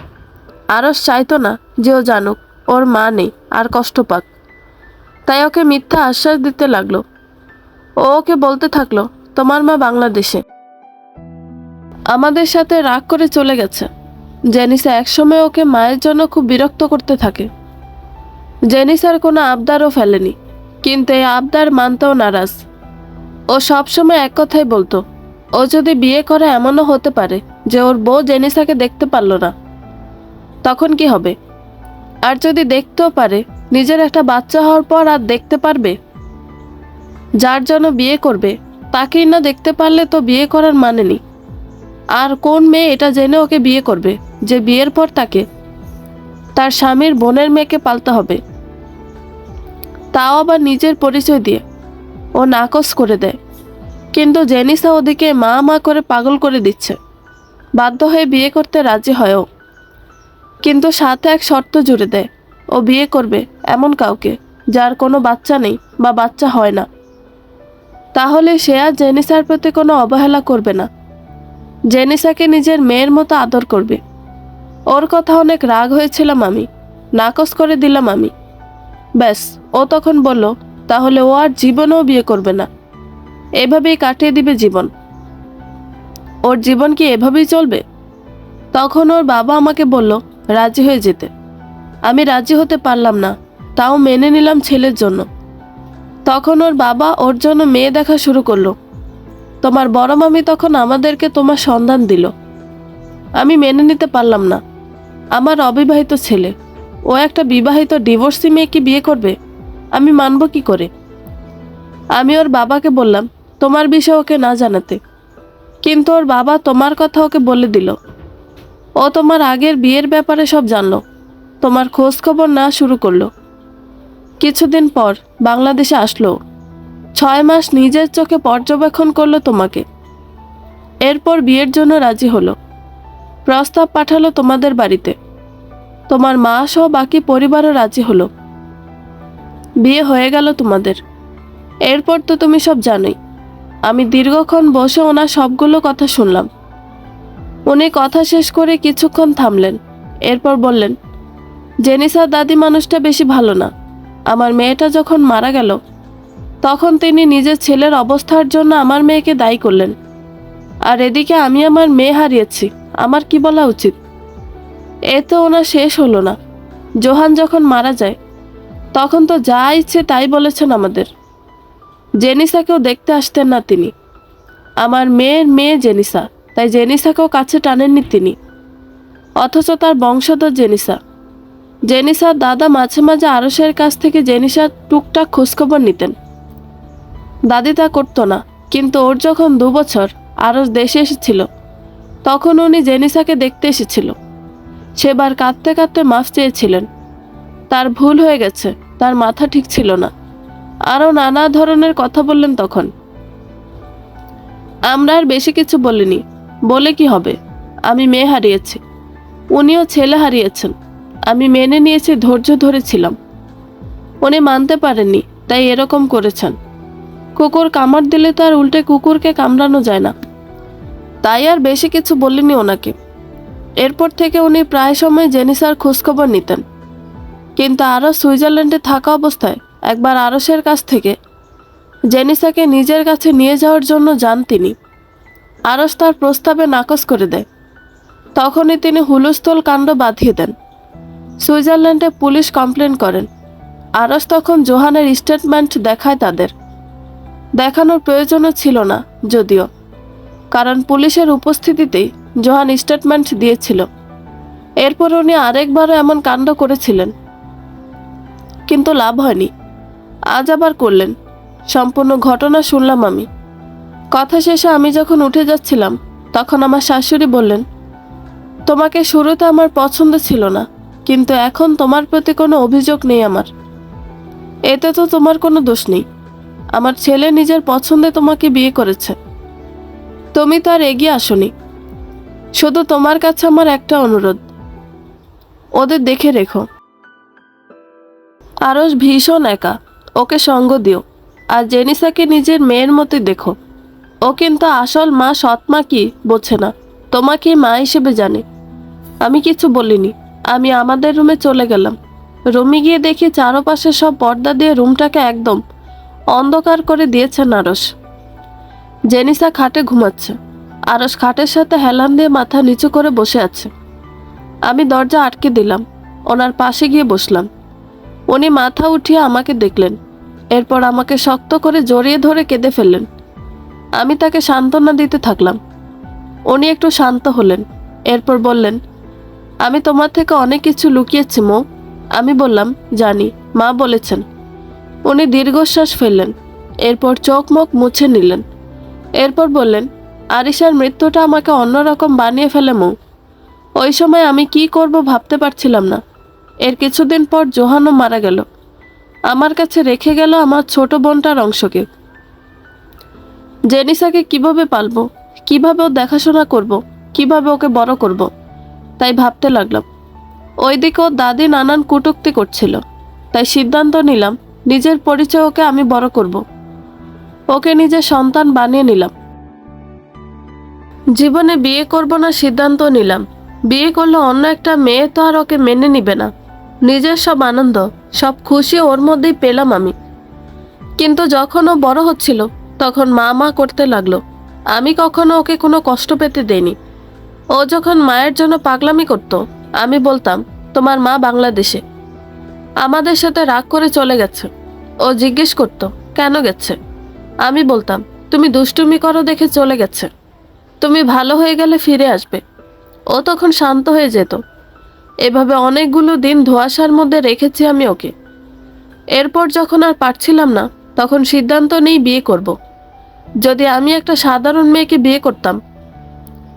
আরশ চাইতো না যে ও জানুক ওর মা নেই আর কষ্ট পাক। তাই ওকে মিথ্যা আশ্বাস দিতে লাগলো। ও ওকে বলতে থাকলো, তোমার মা বাংলাদেশে। আমাদের সাথে রাগ করে চলে গেছে। জেনিসা একসময় ওকে মায়ের জন্য খুব বিরক্ত করতে থাকে। জেনিসার কোনো আবদারও ফেলেনি, কিন্তু এই আবদার মানতেও নারাজ। ও সবসময় এক কথাই বলতো, ও যদি বিয়ে করে এমনও হতে পারে যে ওর বউ জেনিসাকে দেখতে পারলো না, তখন কি হবে? আর যদি দেখতেও পারে, নিজের একটা বাচ্চা হওয়ার পর আর দেখতে পারবে? যার জন্য বিয়ে করবে তাকেই না দেখতে পারলে তো বিয়ে করার মানে নেই। আর কোন মেয়ে এটা জেনে ওকে বিয়ে করবে যে বিয়ের পর তাকে তার স্বামীর বোনের মেয়েকে পালতে হবে? তাও আবার নিজের পরিচয় দিয়ে। ও নাকচ করে দেয়, কিন্তু জেনিসা ওদিকে মা মা করে পাগল করে দিচ্ছে। বাধ্য হয়ে বিয়ে করতে রাজি হয় ও, কিন্তু সাথে এক শর্ত জুড়ে দেয়, ও বিয়ে করবে এমন কাউকে যার কোনো বাচ্চা নেই বা বাচ্চা হয় না। তাহলে সে আর জেনিসার প্রতি কোনো অবহেলা করবে না, জেনিসাকে নিজের মেয়ের মতো আদর করবে। ওর কথা অনেক রাগ হয়েছিলাম আমি, নাকচ করে দিলাম আমি। ব্যাস, ও তখন বলল তাহলে ও আর জীবনেও বিয়ে করবে না, এভাবেই কাটিয়ে দিবে জীবন। ওর জীবন কি এভাবেই চলবে? তখন ওর বাবা আমাকে বলল রাজি হয়ে যেতে। আমি রাজি হতে পারলাম না, তাও মেনে নিলাম ছেলের জন্য। তখন ওর বাবা ওর জন্য মেয়ে দেখা শুরু করলো। তোমার বড় মামি তখন আমাদেরকে তোমার সন্ধান দিল। আমি মেনে নিতে পারলাম না। আমার অবিবাহিত ছেলে, ও একটা বিবাহিত ডিভোর্সি মেয়েকে বিয়ে করবে, আমি মানব কি করে? আমি ওর বাবাকে বললাম তোমার বিষয়ে ওকে না জানাতে, কিন্তু ওর বাবা তোমার কথা ওকে বলে দিল। ও তোমার আগের বিয়ের ব্যাপারে সব জানলো, তোমার খোঁজ খবর না শুরু করলো। কিছুদিন পর বাংলাদেশে আসলো, 6 মাস নিজের চোখে পর্যবেক্ষণ করলো তোমাকে। এরপর বিয়ের জন্য রাজি হলো, প্রস্তাব পাঠালো তোমাদের বাড়িতে। তোমার মা সহ বাকি পরিবারও রাজি হলো। বিয়ে হয়ে গেল তোমাদের। এরপর তো তুমি সব জানোই। আমি দীর্ঘক্ষণ বসে ওনার সবগুলো কথা শুনলাম। উনি কথা শেষ করে কিছুক্ষণ থামলেন, এরপর বললেন, জেনিসার দাদি মানুষটা বেশি ভালো না। আমার মেয়েটা যখন মারা গেল, তখন তিনি নিজের ছেলের অবস্থার জন্য আমার মেয়েকে দায়ী করলেন। আর এদিকে আমি আমার মেয়ে হারিয়েছি, আমার কি বলা উচিত? এ তো ওনার শেষ হলো না। জোহান যখন মারা যায়, তখন তো যা ইচ্ছে তাই বলেছেন আমাদের। জেনিসাকেও দেখতে আসতেন না তিনি। আমার মেয়ের মেয়ে জেনিসা, তাই জেনিসাকেও কাছে টানেননি তিনি। অথচ তার বংশধর জেনিসা। জেনিসার দাদা মাঝে মাঝে আরশের কাছ থেকে জেনিসার টুকটাক খোঁজখবর নিতেন। দাদি তা করতো না, কিন্তু ওর যখন 2 বছর আরশ দেশে এসেছিল, তখন উনি জেনিসাকে দেখতে এসেছিল। সেবার কাঁদতে কাঁদতে মাফ চেয়েছিলেন। তার ভুল হয়ে গেছে, তার মাথা ঠিক ছিল না। আরও নানা ধরনের কথা বললেন তখন। আমরা আর বেশি কিছু বলিনি, বলে কি হবে? আমি মেয়ে হারিয়েছি, উনিও ছেলে হারিয়েছেন। আমি মেনে নিয়েছি, ধৈর্য ধরেছিলাম। উনি মানতে পারেননি, তাই এরকম করেছেন। কুকুর কামড় দিলে তো আর উল্টে কুকুরকে কামড়ানো যায় না। তাই আর বেশি কিছু বলিনি ওনাকে। এরপর থেকে উনি প্রায় সময় জেনিসার খোঁজখবর নিতেন। কিন্তু আরও সুইজারল্যান্ডে থাকা অবস্থায় একবার আরশের কাছ থেকে জেনিসাকে নিজের কাছে নিয়ে যাওয়ার জন্য যান তিনি। আরশ তার প্রস্তাবে নাকচ করে দেয়। তখনই তিনি হুলস্থুল কাণ্ড বাঁধিয়ে দেন। সুইজারল্যান্ডে পুলিশ কমপ্লেন করেন। আরশ তখন জোহানের স্টেটমেন্ট দেখায় তাদের। দেখানোর প্রয়োজনও ছিল না যদিও, কারণ পুলিশের উপস্থিতিতেই জোহান স্টেটমেন্ট দিয়েছিল। এরপর উনি আরেকবারও এমন কাণ্ড করেছিলেন, কিন্তু লাভ হয়নি। আজ আবার করলেন। সম্পূর্ণ ঘটনা শুনলাম আমি। কথা শেষে আমি যখন উঠে যাচ্ছিলাম, তখন আমার শাশুড়ি বললেন, তোমাকে শুরুতে আমার পছন্দ ছিল না, কিন্তু এখন তোমার প্রতি কোনো অভিযোগ নেই আমার। এতে তো তোমার কোনো দোষ নেই। আমার ছেলে নিজের পছন্দে তোমাকে বিয়ে করেছে। তুমি তো আর এগিয়ে আসোনি। শুধু তোমার কাছে আমার একটা অনুরোধ, ওদের দেখে রেখো। আরশ ভীষণ একা, ওকে সঙ্গ দিও। আর জেনিসাকে নিজের মেয়ের মতোই দেখো। ও কিন্তু আসল মা, সৎ মা কি বোঝে না, তোমাকে মা হিসেবে জানে। আমি কিছু বলিনি। আমি আমাদের রুমে চলে গেলাম। রুমে গিয়ে দেখি চারপাশে সব পর্দা দিয়ে রুমটাকে একদম অন্ধকার করে দিয়েছেন আরশ। জেনিসা খাটে ঘুমাচ্ছে। আরশ খাটের সাথে হেলান দিয়ে মাথা নিচু করে বসে আছে। আমি দরজা আটকে দিলাম, ওনার পাশে গিয়ে বসলাম। উনি মাথা উঠিয়ে আমাকে দেখলেন, এরপর আমাকে শক্ত করে জড়িয়ে ধরে কেঁদে ফেললেন। আমি তাকে সান্ত্বনা দিতে থাকলাম। উনি একটু শান্ত হলেন, এরপর বললেন, আমি তোমার থেকে অনেক কিছু লুকিয়েছি মৌ। আমি বললাম, জানি, মা বলেছেন। উনি দীর্ঘশ্বাস ফেললেন, এরপর চোখ মুখ মুছে নিলেন। এরপর বললেন, আরিশার মৃত্যুটা আমাকে অন্যরকম বানিয়ে ফেলে মৌ। ওই সময় আমি কি করব ভাবতে পারছিলাম না। এর কিছুদিন পর জোহানও মারা গেল। আমার কাছে রেখে গেল আমার ছোট বোনটার অংশকে। জেনিসাকে কিভাবে পালবো, কিভাবে ওর দেখাশোনা করব, কিভাবে ওকে বড় করব, তাই ভাবতে লাগলাম। ওইদিকে ওর দাদি নানান কটূক্তি করছিল, তাই সিদ্ধান্ত নিলাম নিজের পরিচয় ওকে আমি বড় করব। ওকে নিজের সন্তান বানিয়ে নিলাম। জীবনে বিয়ে করব না সিদ্ধান্ত নিলাম। বিয়ে করলে অন্য একটা মেয়ে তো আর ওকে মেনে নিবে না। নিজের সব আনন্দ, সব খুশি ওর মধ্যেই পেলাম আমি। কিন্তু যখন ও বড় হচ্ছিল তখন মা মা করতে লাগলো। আমি কখনো ওকে কোনো কষ্ট পেতে দেইনি। ও যখন মায়ের জন্য পাগলামি করত, আমি বলতাম তোমার মা বাংলাদেশে, আমাদের সাথে রাগ করে চলে গেছে। ও জিজ্ঞেস করত কেন গেছে, আমি বলতাম তুমি দুষ্টুমি করো দেখে চলে গেছে, তুমি ভালো হয়ে গেলে ফিরে আসবে। ও তখন শান্ত হয়ে যেত। এভাবে অনেকগুলো দিন ধোঁয়াশার মধ্যে রেখেছি আমি ওকে। এরপর যখন আর পারছিলাম না, তখন সিদ্ধান্ত নেই বিয়ে করব। যদি আমি একটা সাধারণ মেয়েকে বিয়ে করতাম,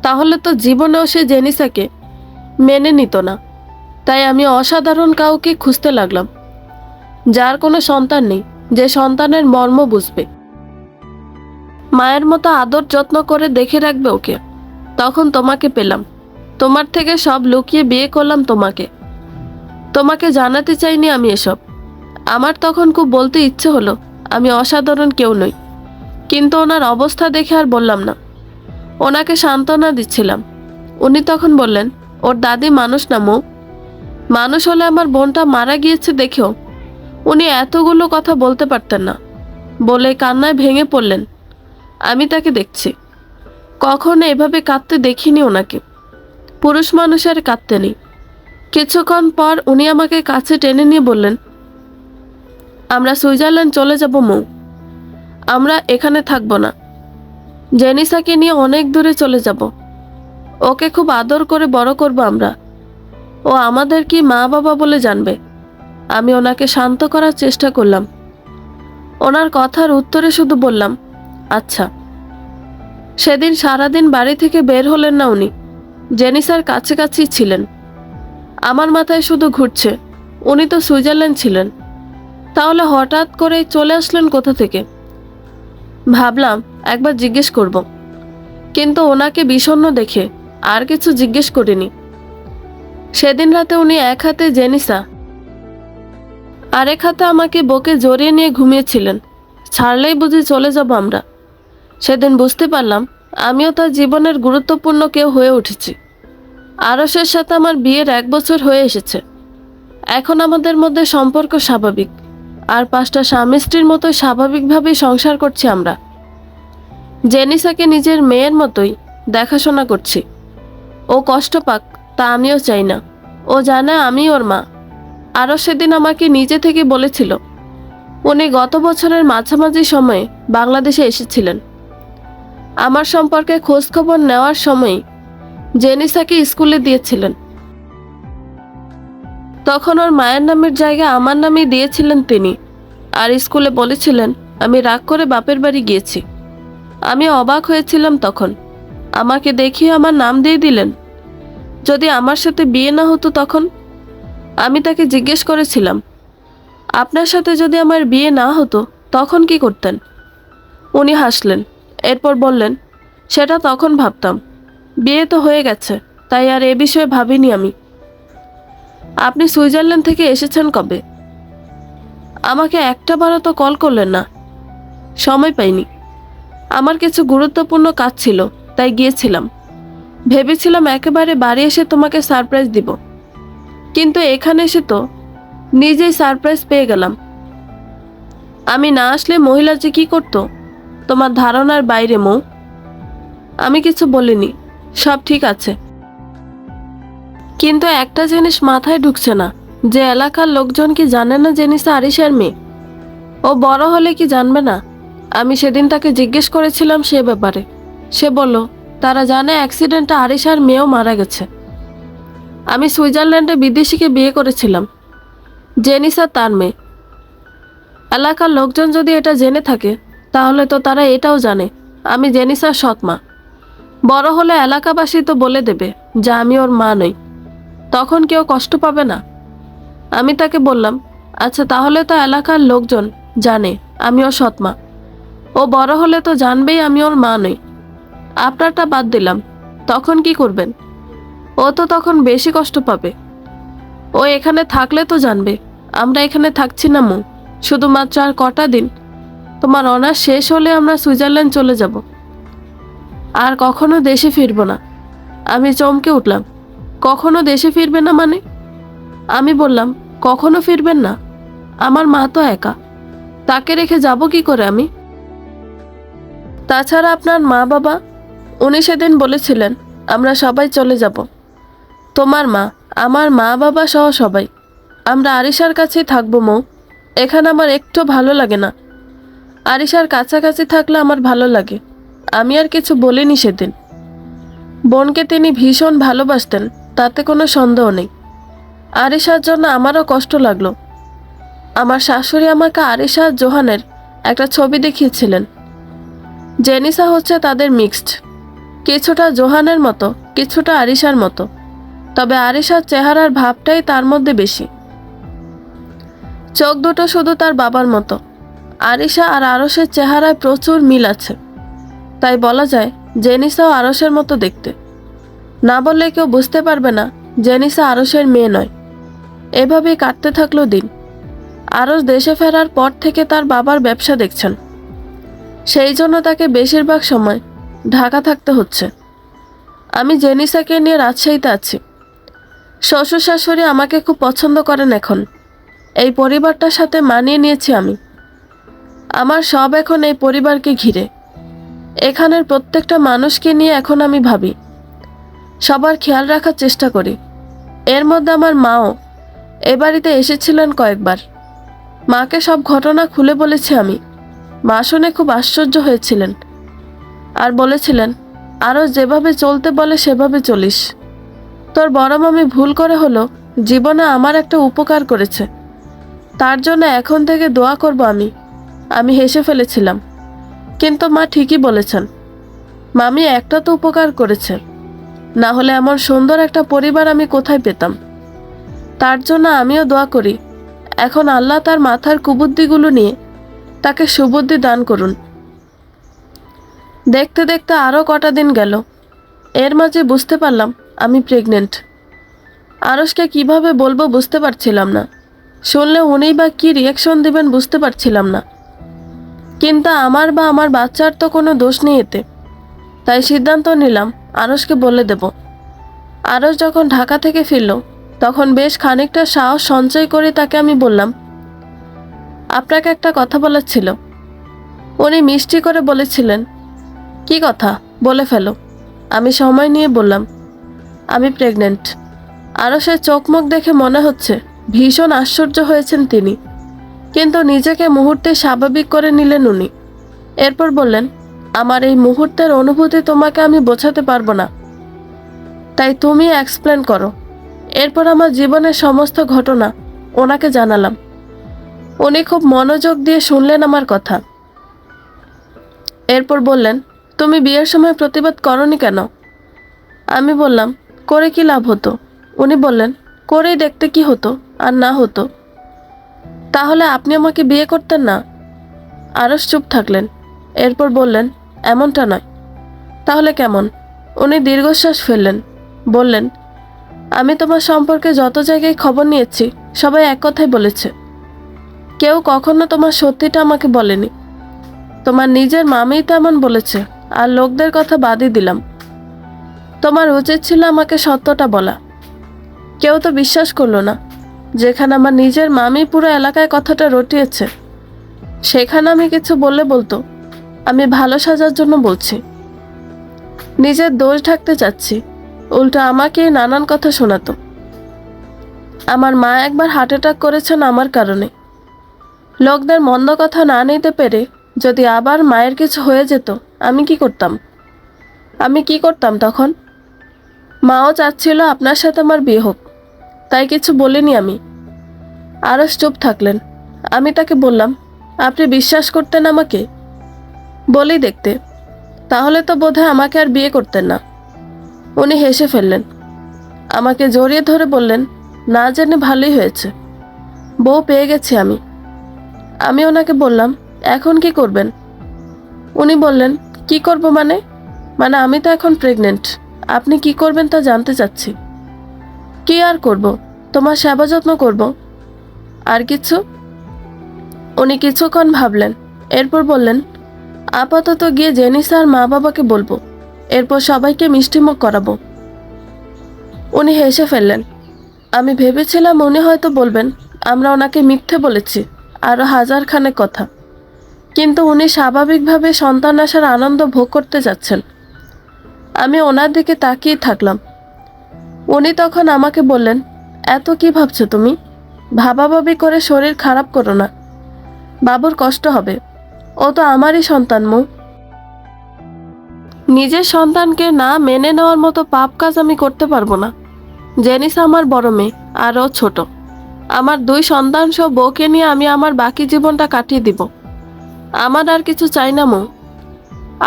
তাহলে তো জীবনেও সে জেনিসাকে মেনে নিত না। তাই আমি অসাধারণ কাউকে খুঁজতে লাগলাম, যার কোনো সন্তান নেই, যে সন্তানের মর্ম বুঝবে, মায়ের মতো আদর যত্ন করে দেখে রাখবে ওকে। তখন তোমাকে পেলাম। তোমার থেকে সব লুকিয়ে বিয়ে করলাম তোমাকে। তোমাকে জানাতে চাইনি আমি এসব। আমার তখন খুব বলতে ইচ্ছে হলো আমি অসাধারণ কেউ নই, কিন্তু ওনার অবস্থা দেখে আর বললাম না। ওনাকে সান্ত্বনা দিচ্ছিলাম। উনি তখন বললেন ওর দাদি মানুষ না মৌ, মানুষ হলে আমার বোনটা মারা গিয়েছে দেখেও উনি এতগুলো কথা বলতে পারতেন না। বলে কান্নায় ভেঙে পড়লেন। আমি তাকে দেখছি, কখনো এভাবে কাঁদতে দেখিনি ওনাকে। পুরুষ মানুষের কাঁদতে নেই। কিছুক্ষণ পর উনি আমাকে কাছে টেনে নিয়ে বললেন, আমরা সুইজারল্যান্ড চলে যাব মৌ, আমরা এখানে থাকবো না। জেনিসাকে নিয়ে অনেক দূরে চলে যাব। ওকে খুব আদর করে বড় করব আমরা। ও আমাদের কি মা বাবা বলে জানবে। আমি ওনাকে শান্ত করার চেষ্টা করলাম। ওনার কথার উত্তরে শুধু বললাম আচ্ছা। সেদিন সারাদিন বাড়ি থেকে বের হলেন না উনি। জেনিসার কাছাকাছি ছিলেন। আমার মাথায় শুধু ঘুরছে উনি তো সুইজারল্যান্ড ছিলেন, তাহলে হঠাৎ করে চলে আসলেন কোথা থেকে। ভাবলাম একবার জিজ্ঞেস করব, কিন্তু ওনাকে বিষণ্ণ দেখে আর কিছু জিজ্ঞেস করিনি। সেদিন রাতে উনি এক হাতে জেনিসা, আরেক হাতে আমাকে বুকে জড়িয়ে নিয়ে ঘুমিয়েছিলেন। ছাড়লেই বুঝি চলে যাব আমরা। সেদিন বুঝতে পারলাম আমিও তার জীবনের গুরুত্বপূর্ণ কেউ হয়ে উঠেছি। আরশের সাথে আমার বিয়ের 1 বছর হয়ে এসেছে। এখন আমাদের মধ্যে সম্পর্ক স্বাভাবিক, আর 5টা স্বামী স্ত্রীর মতো স্বাভাবিকভাবেই সংসার করছি আমরা। জেনিসাকে নিজের মেয়ের মতোই দেখাশোনা করছি। ও কষ্ট পাক তা আমিও চাই না। ও জানে আমি ওর মা। আরও সেদিন আমাকে নিজে থেকে বলেছিল উনি গত বছরের মাঝামাঝি সময়ে বাংলাদেশে এসেছিলেন। আমার সম্পর্কে খোঁজখবর নেওয়ার সময় জেনিসাকে স্কুলে দিয়েছিলেন। তখন ওর মায়ের নামের জায়গায় আমার নামই দিয়েছিলেন তিনি। আর স্কুলে বলেছিলেন আমি রাগ করে বাপের বাড়ি গিয়েছি। আমি অবাক হয়েছিলাম তখন। আমাকে দেখিয়ে আমার নাম দিয়ে দিলেন। যদি আমার সাথে বিয়ে না হতো তখন? আমি তাকে জিজ্ঞেস করেছিলাম আপনার সাথে যদি আমার বিয়ে না হতো তখন কি করতেন? উনি হাসলেন। এরপর বললেন সেটা তখন ভাবতাম, বিয়ে তো হয়ে গেছে, তাই আর এ বিষয়ে ভাবিনি আমি। আপনি সুইজারল্যান্ড থেকে এসেছেন কবে? আমাকে একটাবারও তো কল করলেন না। সময় পাইনি। আমার কিছু গুরুত্বপূর্ণ কাজ ছিল, তাই গিয়েছিলাম। ভেবেছিলাম একেবারে বাড়ি এসে তোমাকে সারপ্রাইজ দিব, কিন্তু এখানে এসে তো নিজেই সারপ্রাইজ পেয়ে গেলাম। আমি না আসলে মহিলা যে কি করতো তোমার ধারণার বাইরে মৌ। আমি কিছু বলিনি, সব ঠিক আছে। কিন্তু একটা জিনিস মাথায় ঢুকছে না, যে এলাকার লোকজন কি জানে না জেনিসা আরিশের মেয়ে? ও বড় হলে কি জানবে না? আমি সেদিন তাকে জিজ্ঞেস করেছিলাম সে ব্যাপারে। সে বলল তারা জানে অ্যাক্সিডেন্টে আরিশার মেয়েও মারা গেছে। আমি সুইজারল্যান্ডে বিদেশিকে বিয়ে করেছিলাম, জেনিসা তার মেয়ে। এলাকার লোকজন যদি এটা জেনে থাকে তাহলে তো তারা এটাও জানে আমি জেনিসার সৎ মা। বড় হলে এলাকাবাসী তো বলে দেবে যে আমি ওর মা নই। তখন কেউ কষ্ট পাবে না? আমি তাকে বললাম আচ্ছা, তাহলে তো এলাকার লোকজন জানে আমি ওর সৎমা। ও বড় হলে তো জানবেই আমি ওর মা নই। আপনারটা বাদ দিলাম, তখন কি করবেন? ও তো তখন বেশি কষ্ট পাবে। ও এখানে থাকলে তো জানবে আমরা এখানে থাকছি না মু, শুধুমাত্র আর কটা দিন। তোমার অনার্স শেষ হলে আমরা সুইজারল্যান্ড চলে যাব, আর কখনো দেশে ফিরবো না। আমি চমকে উঠলাম, কখনো দেশে ফিরবে না মানে? আমি বললাম, কখনো ফিরবেন না? আমার মা তো একা, তাকে রেখে যাব কি করে আমি? তাছাড়া আপনার মা বাবা, উনি সেদিন বলেছিলেন আমরা সবাই চলে যাব। তোমার মা, আমার মা বাবা সহ সবাই আমরা আরিশার কাছেই থাকবো মৌ। এখানে আমার একটু ভালো লাগে না। আরিশার কাছাকাছি থাকলে আমার ভালো লাগে। আমি আর কিছু বলিনি সেদিন। বোনকে তিনি ভীষণ ভালোবাসতেন, তাতে কোনো সন্দেহ নেই। আরিশার জন্য আমারও কষ্ট লাগলো। আমার শাশুড়ি আমাকে আরিশা আর জোহানের একটা ছবি দেখিয়েছিলেন। জেনিসা হচ্ছে তাদের মিক্সড, কিছুটা জোহানের মতো, কিছুটা আরিশার মতো। তবে আরিশার চেহারার ভাবটাই তার মধ্যে বেশি। চোখ দুটো শুধু তার বাবার মতো। আরিশা আর আরশের চেহারায় প্রচুর মিল আছে। তাই বলা যায় জেনিসাও আরশের মতো দেখতে। না বললে কেউ বুঝতে পারবে না জেনিসা আরশের মেয়ে নয়। এভাবেই কাটতে থাকলো দিন। আরশ দেশে ফেরার পর থেকে তার বাবার ব্যবসা দেখছেন, সেই জন্য তাকে বেশিরভাগ সময় ঢাকা থাকতে হচ্ছে। আমি জেনিসাকে নিয়ে রাজশাহীতে আছি। শ্বশুর শাশুড়ি আমাকে খুব পছন্দ করেন এখন। এই পরিবারটার সাথে মানিয়ে নিয়েছি আমি। আমার সব এখন এই পরিবারকে ঘিরে। এখানের প্রত্যেকটা মানুষকে নিয়ে এখন আমি ভাবি, সবার খেয়াল রাখার চেষ্টা করি। এর মধ্যে আমার মাও এ বাড়িতে এসেছিলেন কয়েকবার। মাকে সব ঘটনা খুলে বলেছি আমি। মা শুনে খুব আশ্চর্য হয়েছিলেন আর বলেছিলেন, আরও যেভাবে চলতে বলে সেভাবে চলিস। তোর বড় মামি ভুল করে হলো জীবনে আমার একটা উপকার করেছে, তার জন্য এখন থেকে দোয়া করব আমি। আমি হেসে ফেলেছিলাম, কিন্তু মা ঠিকই বলেছেন। মামি একটা তো উপকার করেছে, না হলে এমন সুন্দর একটা পরিবার আমি কোথায় পেতাম। তার জন্য আমিও দোয়া করি এখন আল্লাহ তার মাথার কুবুদ্ধিগুলো নিয়ে তাকে সুবুদ্ধি দান করুন। দেখতে দেখতে আরও কটা দিন গেল। এর মাঝে বুঝতে পারলাম আমি প্রেগনেন্ট। আরশকে কিভাবে বলবো বুঝতে পারছিলাম না। শুনলে উনিই বা কী রিয়াকশন দিবেন বুঝতে পারছিলাম না। কিন্তু আমার বা আমার বাচ্চার তো কোনো দোষ নেই এতে। তাই সিদ্ধান্ত নিলাম আরশকে বলে দেব। আরশ যখন ঢাকা থেকে ফিরল তখন বেশ খানিকটা সাহস সঞ্চয় করে তাকে আমি বললাম, আপনাকে একটা কথা বলার ছিল। উনি মিষ্টি করে বলেছিলেন, কি কথা, বলে ফেলো। আমি সময় নিয়ে বললাম, আমি প্রেগনেন্ট। আরশের চোখ মুখ দেখে মনে হচ্ছে ভীষণ আশ্চর্য হয়েছেন তিনি, কিন্তু নিজেকে মুহূর্তে স্বাভাবিক করে নিলেন উনি। এরপর বললেন, আমার এই মুহূর্তের অনুভূতি তোমাকে আমি বোঝাতে পারবো না, তাই তুমি এক্সপ্লেন করো। এরপর আমার জীবনের সমস্ত ঘটনা ওনাকে জানালাম। উনি খুব মনোযোগ দিয়ে শুনলেন আমার কথা। এরপর বললেন, তুমি বিয়ের সময় প্রতিবাদ করনি কেন? আমি বললাম, করে কি লাভ হতো? উনি বললেন, করেই দেখতে কি হতো আর না হতো। তাহলে আপনি আমাকে বিয়ে করতেন না? আরশ চুপ থাকলেন। এরপর বললেন, এমনটা নয়। তাহলে কেমন? উনি দীর্ঘশ্বাস ফেললেন, বললেন, আমি তোমার সম্পর্কে যত জায়গায় খবর নিয়েছি সবাই এক কথাই বলেছে। কেউ কখনো তোমার সত্যিটা আমাকে বলেনি। তোমার নিজের মামিই তো এমন বলেছে, আর লোকদের কথা বাদই দিলাম। তোমার উচিত ছিল আমাকে সত্যটা বলা। কেউ তো বিশ্বাস করলো না। যেখানে আমার নিজের মামি পুরো এলাকায় কথাটা রটিয়েছে, সেখানে আমি কিছু বললে বলতো আমি ভালো সাজার জন্য বলছি, নিজের দোষ ঢাকতে চাচ্ছি। উল্টো আমাকে নানান কথা শোনাতো। আমার মা একবার হার্ট অ্যাটাক করেছেন আমার কারণে। লোকদের মন্দ কথা না নিতে পেরে যদি আবার মায়ের কিছু হয়ে যেত, আমি কি করতাম তখন? মাও চাচ্ছিল আপনার সাথে আমার বিয়ে হোক, তাই কিছু বলিনি আমি। আরশ চুপ থাকলেন। আমি তাকে বললাম, আপনি বিশ্বাস করতেন আমাকে? বলি দেখতে। তাহলে তো বোধহয় আমাকে আর বিয়ে করতেন না। উনি হেসে ফেললেন, আমাকে জড়িয়ে ধরে বললেন, না জেনে ভালোই হয়েছে। বউ পেয়ে গেছি আমি ওনাকে বললাম, এখন কি করবেন? উনি বললেন, কি করব মানে? আমি তো এখন প্রেগনেন্ট, আপনি কি করবেন তা জানতে চাচ্ছি। কি আর করব, তোমার সেবা যত্ন করব, আর কিছু? উনি কিছুক্ষণ ভাবলেন, এরপর বললেন, আপাতত গিয়ে জেনিসা আর মা বাবাকে বলবো, এরপর সবাইকে মিষ্টিমুখ করাবো। উনি হেসে ফেললেন। আমি ভেবেছিলাম উনি হয়তো বলবেন আমরা ওনাকে মিথ্যে বলেছি, আরও হাজারখানেক কথা, কিন্তু উনি স্বাভাবিকভাবে সন্তান আসার আনন্দ ভোগ করতে যাচ্ছেন। আমি ওনার দিকে তাকিয়ে থাকলাম। উনি তখন আমাকে বললেন, এত কি ভাবছো তুমি? ভাবাভাবি করে শরীর খারাপ করো না, বাবুর কষ্ট হবে, ও তো আমারই সন্তান মৌ। নিজের সন্তানকে না মেনে নেওয়ার মতো পাপ কাজ আমি করতে পারবো না। জেনিসা আমার বড় মেয়ে, আর ও ছোট। আমার 2 সন্তান সহ বউকে নিয়ে আমি আমার বাকি জীবনটা কাটিয়ে দিব। আমার আর কিছু চাই না মৌ।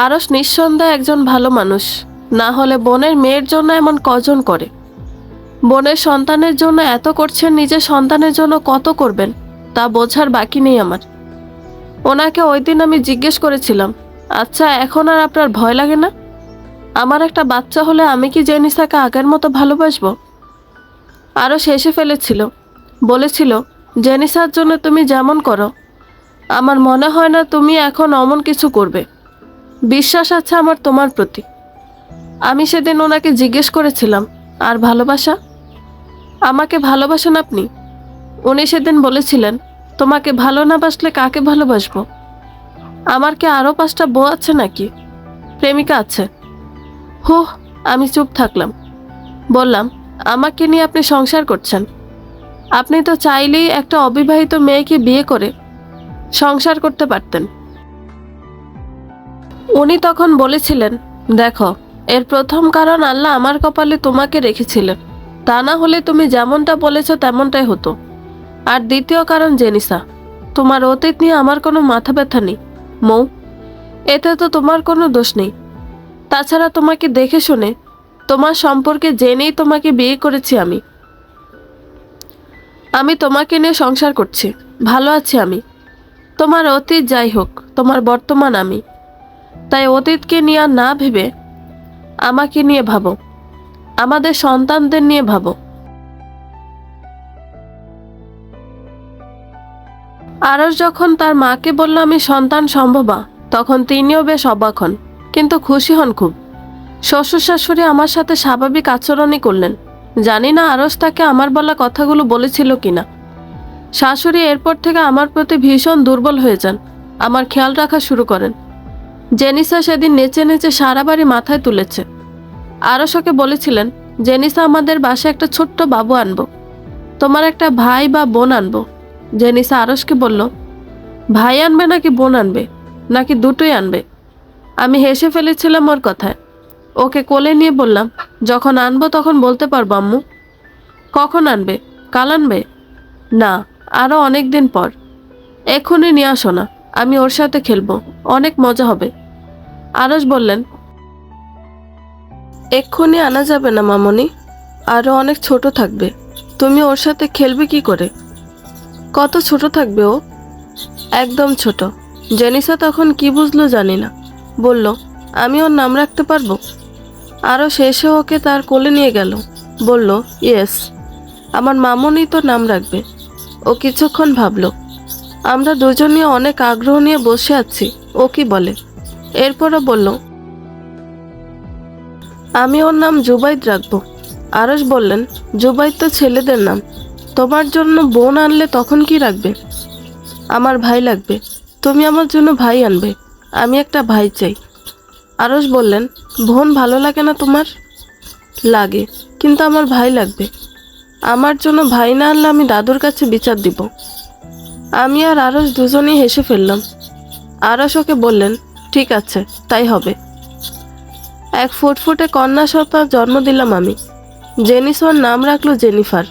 আরস নিঃসন্দেহে একজন ভালো মানুষ, না হলে বোনের মেয়ের জন্য এমন কজন করে? বোনের সন্তানের জন্য এত করছেন, নিজের সন্তানের জন্য কত করবেন তা বোঝার বাকি নেই আমার। ওনাকে ওই দিন আমি জিজ্ঞেস করেছিলাম, আচ্ছা এখন আর আপনার ভয় লাগে না? আমার একটা বাচ্চা হলে আমি কি জেনিসাকে আগের মতো ভালোবাসবো? আরও শেষে ফেলেছিল, বলেছিল, জেনিসার জন্য তুমি যেমন করো, আমার মনে হয় না তুমি এখন অমন কিছু করবে। বিশ্বাস আছে আমার তোমার প্রতি। আমি সেদিন ওনাকে জিজ্ঞেস করেছিলাম, আর ভালোবাসা? আমাকে ভালোবাসেন আপনি? উনি সেদিন বলেছিলেন, তোমাকে ভালো না বাসলে কাকে ভালোবাসবো? আমার কি আরও 5টা বউ আছে নাকি? প্রেমিকা আছে? হুহ, আমি চুপ থাকলাম। বললাম, আমাকে নিয়ে আপনি সংসার করছেন? আপনি তো চাইলেই একটা অবিবাহিত মেয়েকে বিয়ে করে সংসার করতে পারতেন। উনি তখন বলেছিলেন, দেখো, এর প্রথম কারণ আল্লাহ আমার কপালে তোমাকে রেখেছিলেন, তা না হলে তুমি যেমনটা বলেছ তেমনটাই হতো। আর দ্বিতীয় কারণ জেনিসা, তোমার অতীত নিয়ে আমার কোনো মাথা ব্যথা নেই মৌ, এতে তো তোমার কোনো দোষ নেই। তাছাড়া তোমাকে দেখে শুনে, তোমার সম্পর্কে জেনেই তোমাকে বিয়ে করেছি আমি তোমাকে নিয়ে সংসার করছি, ভালো আছি আমি। তোমার অতীত যাই হোক, তোমার বর্তমান আমি। তাই অতীতকে নিয়ে আর না ভেবে আমাকে নিয়ে ভাবো, আমাদের সন্তানদের নিয়ে ভাবো। আরস যখন তার মাকে বলল আমি সন্তান সম্ভবা, তখন তিনিও বেশ অবাক হন, কিন্তু খুশি হন খুব। শ্বশুর শাশুড়ি আমার সাথে স্বাভাবিক আচরণই করলেন। জানি না আরস তাকে আমার বলা কথাগুলো বলেছিল কিনা। শাশুড়ি এরপর থেকে আমার প্রতি ভীষণ দুর্বল হয়ে যান, আমার খেয়াল রাখা শুরু করেন। জেনিসা সেদিন নেচে নেচে সারা বাড়ি মাথায় তুলেছে। আরস ওকে বলেছিলেন, জেনিসা আমাদের বাসায় একটা ছোট্ট বাবু আনবো, তোমার একটা ভাই বা বোন আনবো। জেনিসা আরসকে বলল, ভাই আনবে নাকি বোন আনবে, নাকি দুটোই আনবে? আমি হেসে ফেলেছিলাম ওর কথায়। ওকে কোলে নিয়ে বললাম, যখন আনবো তখন বলতে পারবো আম্মু। কখন আনবে? কাল আনবে? না, আরও অনেক দিন পর। এক্ষুনি নিয়ে আসো না, আমি ওর সাথে খেলবো, অনেক মজা হবে। আরস বললেন, এক্ষুনি আনা যাবে না মামনি, আরও অনেক ছোট থাকবে, তুমি ওর সাথে খেলবে কি করে? কত ছোট থাকবে ও? একদম ছোট। জেনিসা তখন কি বুঝলো জানি না, বলল, আমি ওর নাম রাখতে পারবো? আরও শেষে ওকে তার কোলে নিয়ে গেল, বলল, ইয়েস, আমার মামনি তো নাম রাখবে। ও কিছুক্ষণ ভাবল। আমরা দুজনই অনেক আগ্রহ নিয়ে বসে আছি ও কি বলে। এরপরও বলল, আমি ওর নাম জুবাইদ রাখবো। আরস বললেন, জুবাইদ তো ছেলেদের নাম, তোমার জন্য বোন আনলে তখন কি রাখবে? আমার ভাই লাগবে, তুমি আমার জন্য ভাই আনবে, আমি একটা ভাই চাই। আরস বললেন, বোন ভালো লাগে না তোমার? লাগে, কিন্তু আমার ভাই লাগবে। আমার জন্য ভাই না আনলে আমি দাদুর কাছে বিচার দিব। আমি আর আরস দুজনেই হেসে ফেললাম। আরস ওকে বললেন, ঠিক আছে, তাই হবে। এক ফুটফুটে কন্যা সন্তান জন্ম দিলাম আমি। জেনিসর নাম রাখলো জেনিফার।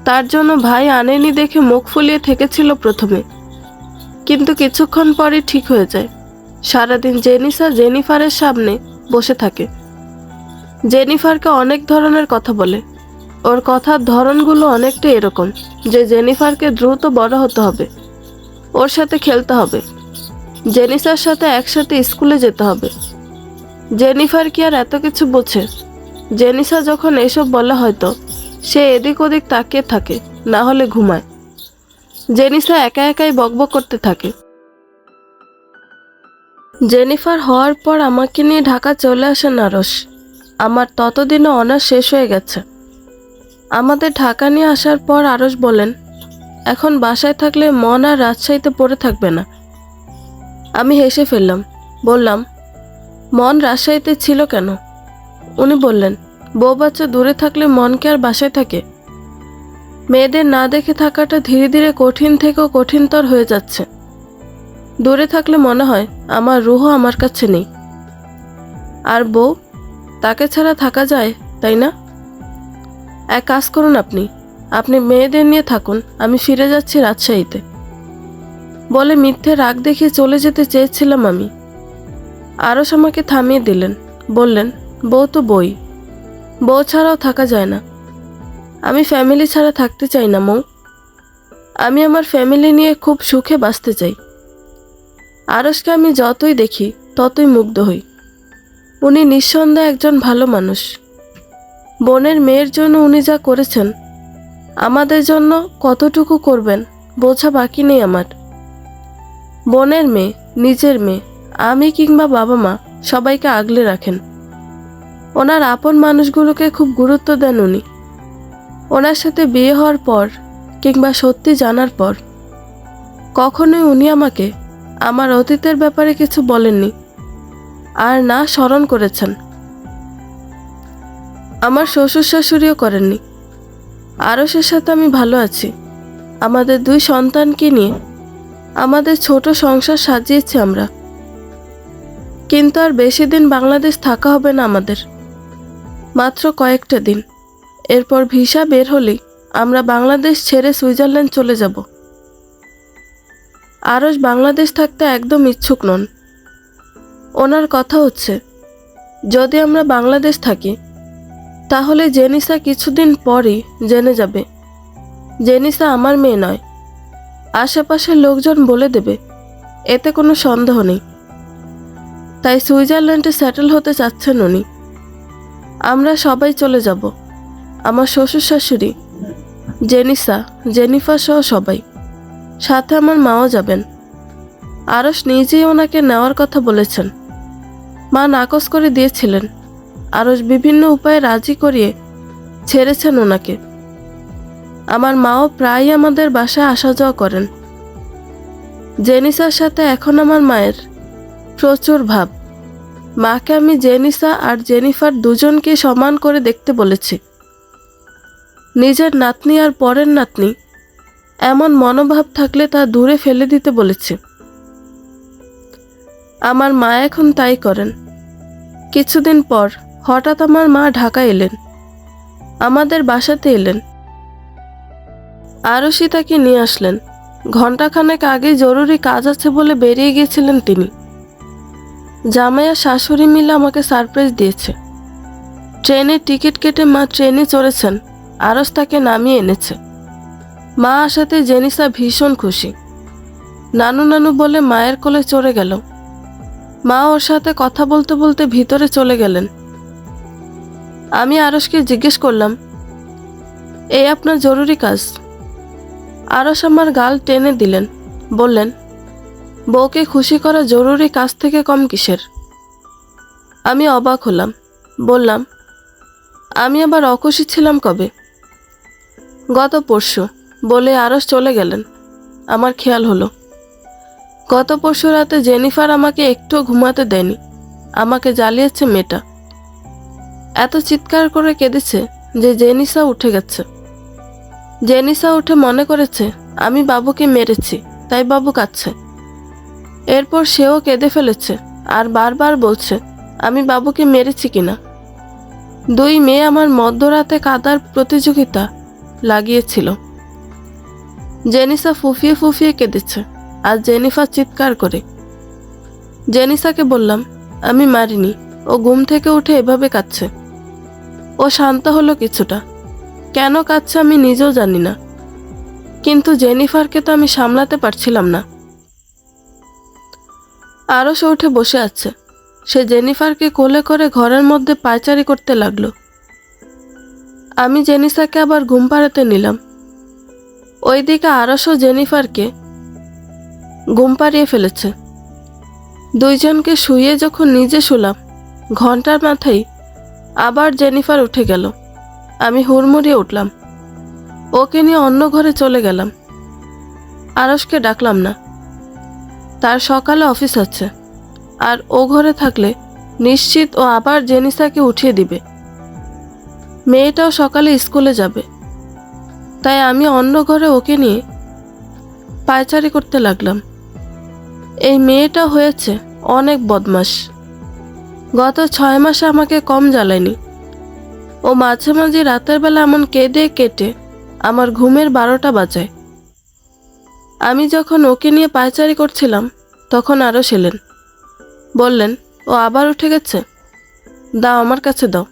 তার জন্য ভাই আনেনি দেখে মুখ ফুলিয়ে থেকেছিল প্রথমে, কিন্তু কিছুক্ষণ পরে ঠিক হয়ে যায়। সারাদিন জেনিসা জেনিফারের সামনে বসে থাকে, জেনিফারকে অনেক ধরনের কথা বলে। ওর কথার ধরনগুলো অনেকটা এরকম যে জেনিফারকে দ্রুত বড় হতে হবে, ওর সাথে খেলতে হবে, জেনিসার সাথে একসাথে স্কুলে যেতে হবে। জেনিফার কি আর এত কিছু বোঝে? জেনিসা যখন এসব বলে হয়তো সে এদিক ওদিক তাকিয়ে থাকে, না হলে ঘুমায়। জেনিসা একা একাই বকবক করতে থাকে। জেনিফার হওয়ার পর আমাকে নিয়ে ঢাকা চলে আসেন আরশ। আমার ততদিনে অনার্স শেষ হয়ে গেছে। আমাদের ঢাকা নিয়ে আসার পর আরশ বলেন, এখন বাসায় থাকলে মন আর রাজশাহীতে পড়ে থাকবে না। আমি হেসে ফেললাম, বললাম, মন রাজশাহীতে ছিল কেন? উনি বললেন, বউ বাচ্চা দূরে থাকলে মন কি আর বাসায় থাকে? মেয়েদের না দেখে থাকাটা ধীরে ধীরে কঠিন থেকেও কঠিনতর হয়ে যাচ্ছে। দূরে থাকলে মনে হয় আমার রুহ আমার কাছে নেই। আর বউ, তাকে ছাড়া থাকা যায়, তাই না? এক কাজ করুন, আপনি মেয়েদের নিয়ে থাকুন, আমি ফিরে যাচ্ছি রাজশাহীতে। বলে মিথ্যে রাগ দেখিয়ে চলে যেতে চেয়েছিলাম আমি। আরশ আমাকে থামিয়ে দিলেন, বললেন, বউ তো বই, বউ ছাড়াও থাকা যায় না। আমি ফ্যামিলি ছাড়া থাকতে চাই না মৌ। আমি আমার ফ্যামিলি নিয়ে খুব সুখে বাঁচতে চাই। আরশকে আমি যতই দেখি ততই মুগ্ধ হই। উনি নিঃসন্দেহে একজন ভালো মানুষ। বোনের মেয়ের জন্য উনি যা করেছেন, আমাদের জন্য কতটুকু করবেন বোঝা বাকি নেই আমার। বোনের মেয়ে, নিজের মেয়ে, আমি কিংবা বাবা মা সবাইকে আগলে রাখেন। ওনার আপন মানুষগুলোকে খুব গুরুত্ব দেন উনি। ওনার সাথে বিয়ে হওয়ার পর কিংবা সত্যি জানার পর কখনোই উনি আমাকে আমার অতীতের ব্যাপারে কিছু বলেননি, আর না স্মরণ করেছেন। আমার শ্বশুর শাশুড়িও করেননি। আরশের সাথে আমি ভালো আছি। আমাদের 2 সন্তানকে নিয়ে আমাদের ছোট সংসার সাজিয়েছি আমরা। কিন্তু আর বেশি দিন বাংলাদেশ থাকা হবে না আমাদের, মাত্র কয়েকটা দিন। এরপর ভিসা বের হলেই আমরা বাংলাদেশ ছেড়ে সুইজারল্যান্ড চলে যাব। আরশ বাংলাদেশ থাকতে একদম ইচ্ছুক নন। ওনার কথা হচ্ছে, যদি আমরা বাংলাদেশ থাকি তাহলে জেনিসা কিছুদিন পরই জেনে যাবে জেনিসা আমার মেয়ে নয়। আশেপাশের লোকজন বলে দেবে, এতে কোনো সন্দেহ নেই। তাই সুইজারল্যান্ডে সেটেল হতে চাচ্ছেন উনি। আমরা সবাই চলে যাব, আমার শ্বশুর শাশুড়ি, জেনিসা, জেনিফার সহ সবাই, সাথে আমার মাও যাবেন। আরশ নিজেই ওনাকে নেওয়ার কথা বলেছেন। মা নাকচ করে দিয়েছিলেন। আরশ বিভিন্ন উপায়ে রাজি করিয়ে ছেড়েছেন ওনাকে। আমার মাও প্রায়ই আমাদের বাসায় আসা যাওয়া করেন। জেনিসার সাথে এখন আমার মায়ের প্রচুর ভাব। মাকে আমি জেনিসা আর জেনিফার দুজনকে সমান করে দেখতে বলেছি। নিজের নাতনি আর পরের নাতনি এমন মনোভাব থাকলে তা দূরে ফেলে দিতে বলেছি। আমার মা এখন তাই করেন। কিছুদিন পর হঠাৎ আমার মা ঢাকা এলেন, আমাদের বাসাতে এলেন। আরশই তাকে নিয়ে আসলেন। ঘণ্টাখানেক আগে জরুরি কাজ আছে বলে বেরিয়ে গিয়েছিলেন তিনি। জামাই আর শাশুড়ি মিলে আমাকে সারপ্রাইজ দিয়েছে। ট্রেনের টিকিট কেটে মা ট্রেনে চড়েছেন, আরশ তাকে নামিয়ে এনেছে। মা আসাতে জেনিসা ভীষণ খুশি। নানু নানু বলে মায়ের কোলে চড়ে গেল। মা ওর সাথে কথা বলতে বলতে ভিতরে চলে গেলেন। আমি আরশকে জিজ্ঞেস করলাম, এই আপনার জরুরি কাজ? আরশ আমার গাল টেনে দিলেন, বললেন, বউকে খুশি করা জরুরি কাজ থেকে কম কিসের? আমি অবাক হলাম, বললাম, আমি আবার অখুশি ছিলাম কবে? গত পরশু, বলে আরশ চলে গেলেন। আমার খেয়াল হলো, গত পরশু রাতে জেনিফার আমাকে একটুও ঘুমাতে দেয়নি। আমাকে জ্বালিয়েছে মেয়েটা। এত চিৎকার করে কেঁদেছে যে জেনিসা উঠে গেছে। জেনিসা উঠে মনে করেছে আমি বাবুকে মেরেছি, তাই বাবু কাঁদছে। এরপর সেও কেঁদে ফেলেছে আর বারবার বলছে আমি বাবুকে মেরেছি কিনা। 2 মেয়ে আমার মধ্যরাতে কাঁদার প্রতিযোগিতা লাগিয়েছিল। জেনিসা ফুফিয়ে ফুফিয়ে কেঁদেছে আর জেনিফার চিৎকার করে। জেনিসাকে বললাম, আমি মারিনি, ও ঘুম থেকে উঠে এভাবে কাঁদছে। ও শান্ত হলো কিছুটা। কেন কাঁদছে আমি নিজেও জানি না, কিন্তু জেনিফারকে তো আমি সামলাতে পারছিলাম না। আরশ উঠে বসে আছে। সে জেনিফারকে কোলে করে ঘরের মধ্যে পায়চারি করতে লাগলো। আমি জেনিসাকে আবার ঘুম পাড়াতে নিলাম। ওইদিকে আরশও জেনিফারকে ঘুম পাড়িয়ে ফেলেছে। দুইজনকে শুইয়ে যখন নিজে শুলাম, ঘন্টার মাথায় আবার জেনিফার উঠে গেল। আমি হুড়মুড়িয়ে উঠলাম, ওকে নিয়ে অন্য ঘরে চলে গেলাম। আরশকে ডাকলাম না, তার সকালে অফিস আছে, আর ও ঘরে থাকলে নিশ্চিত ও আবার জেনিসাকে উঠিয়ে দিবে। মেয়েটাও সকালে স্কুলে যাবে, তাই আমি অন্য ঘরে ওকে নিয়ে পায়চারি করতে লাগলাম। এই মেয়েটা হয়েছে অনেক বদমাশ। গত 6 মাসে আমাকে কম জ্বালায়নি। ও মাঝে মাঝে রাতের বেলা এমন কেঁদে কেটে আমার ঘুমের 12টা বাজায়। আমি যখন ওকে নিয়ে পায়চারি করছিলাম, তখন আরও এলেন। বললেন, ও আবার উঠে গেছে, দাও আমার কাছে দাও।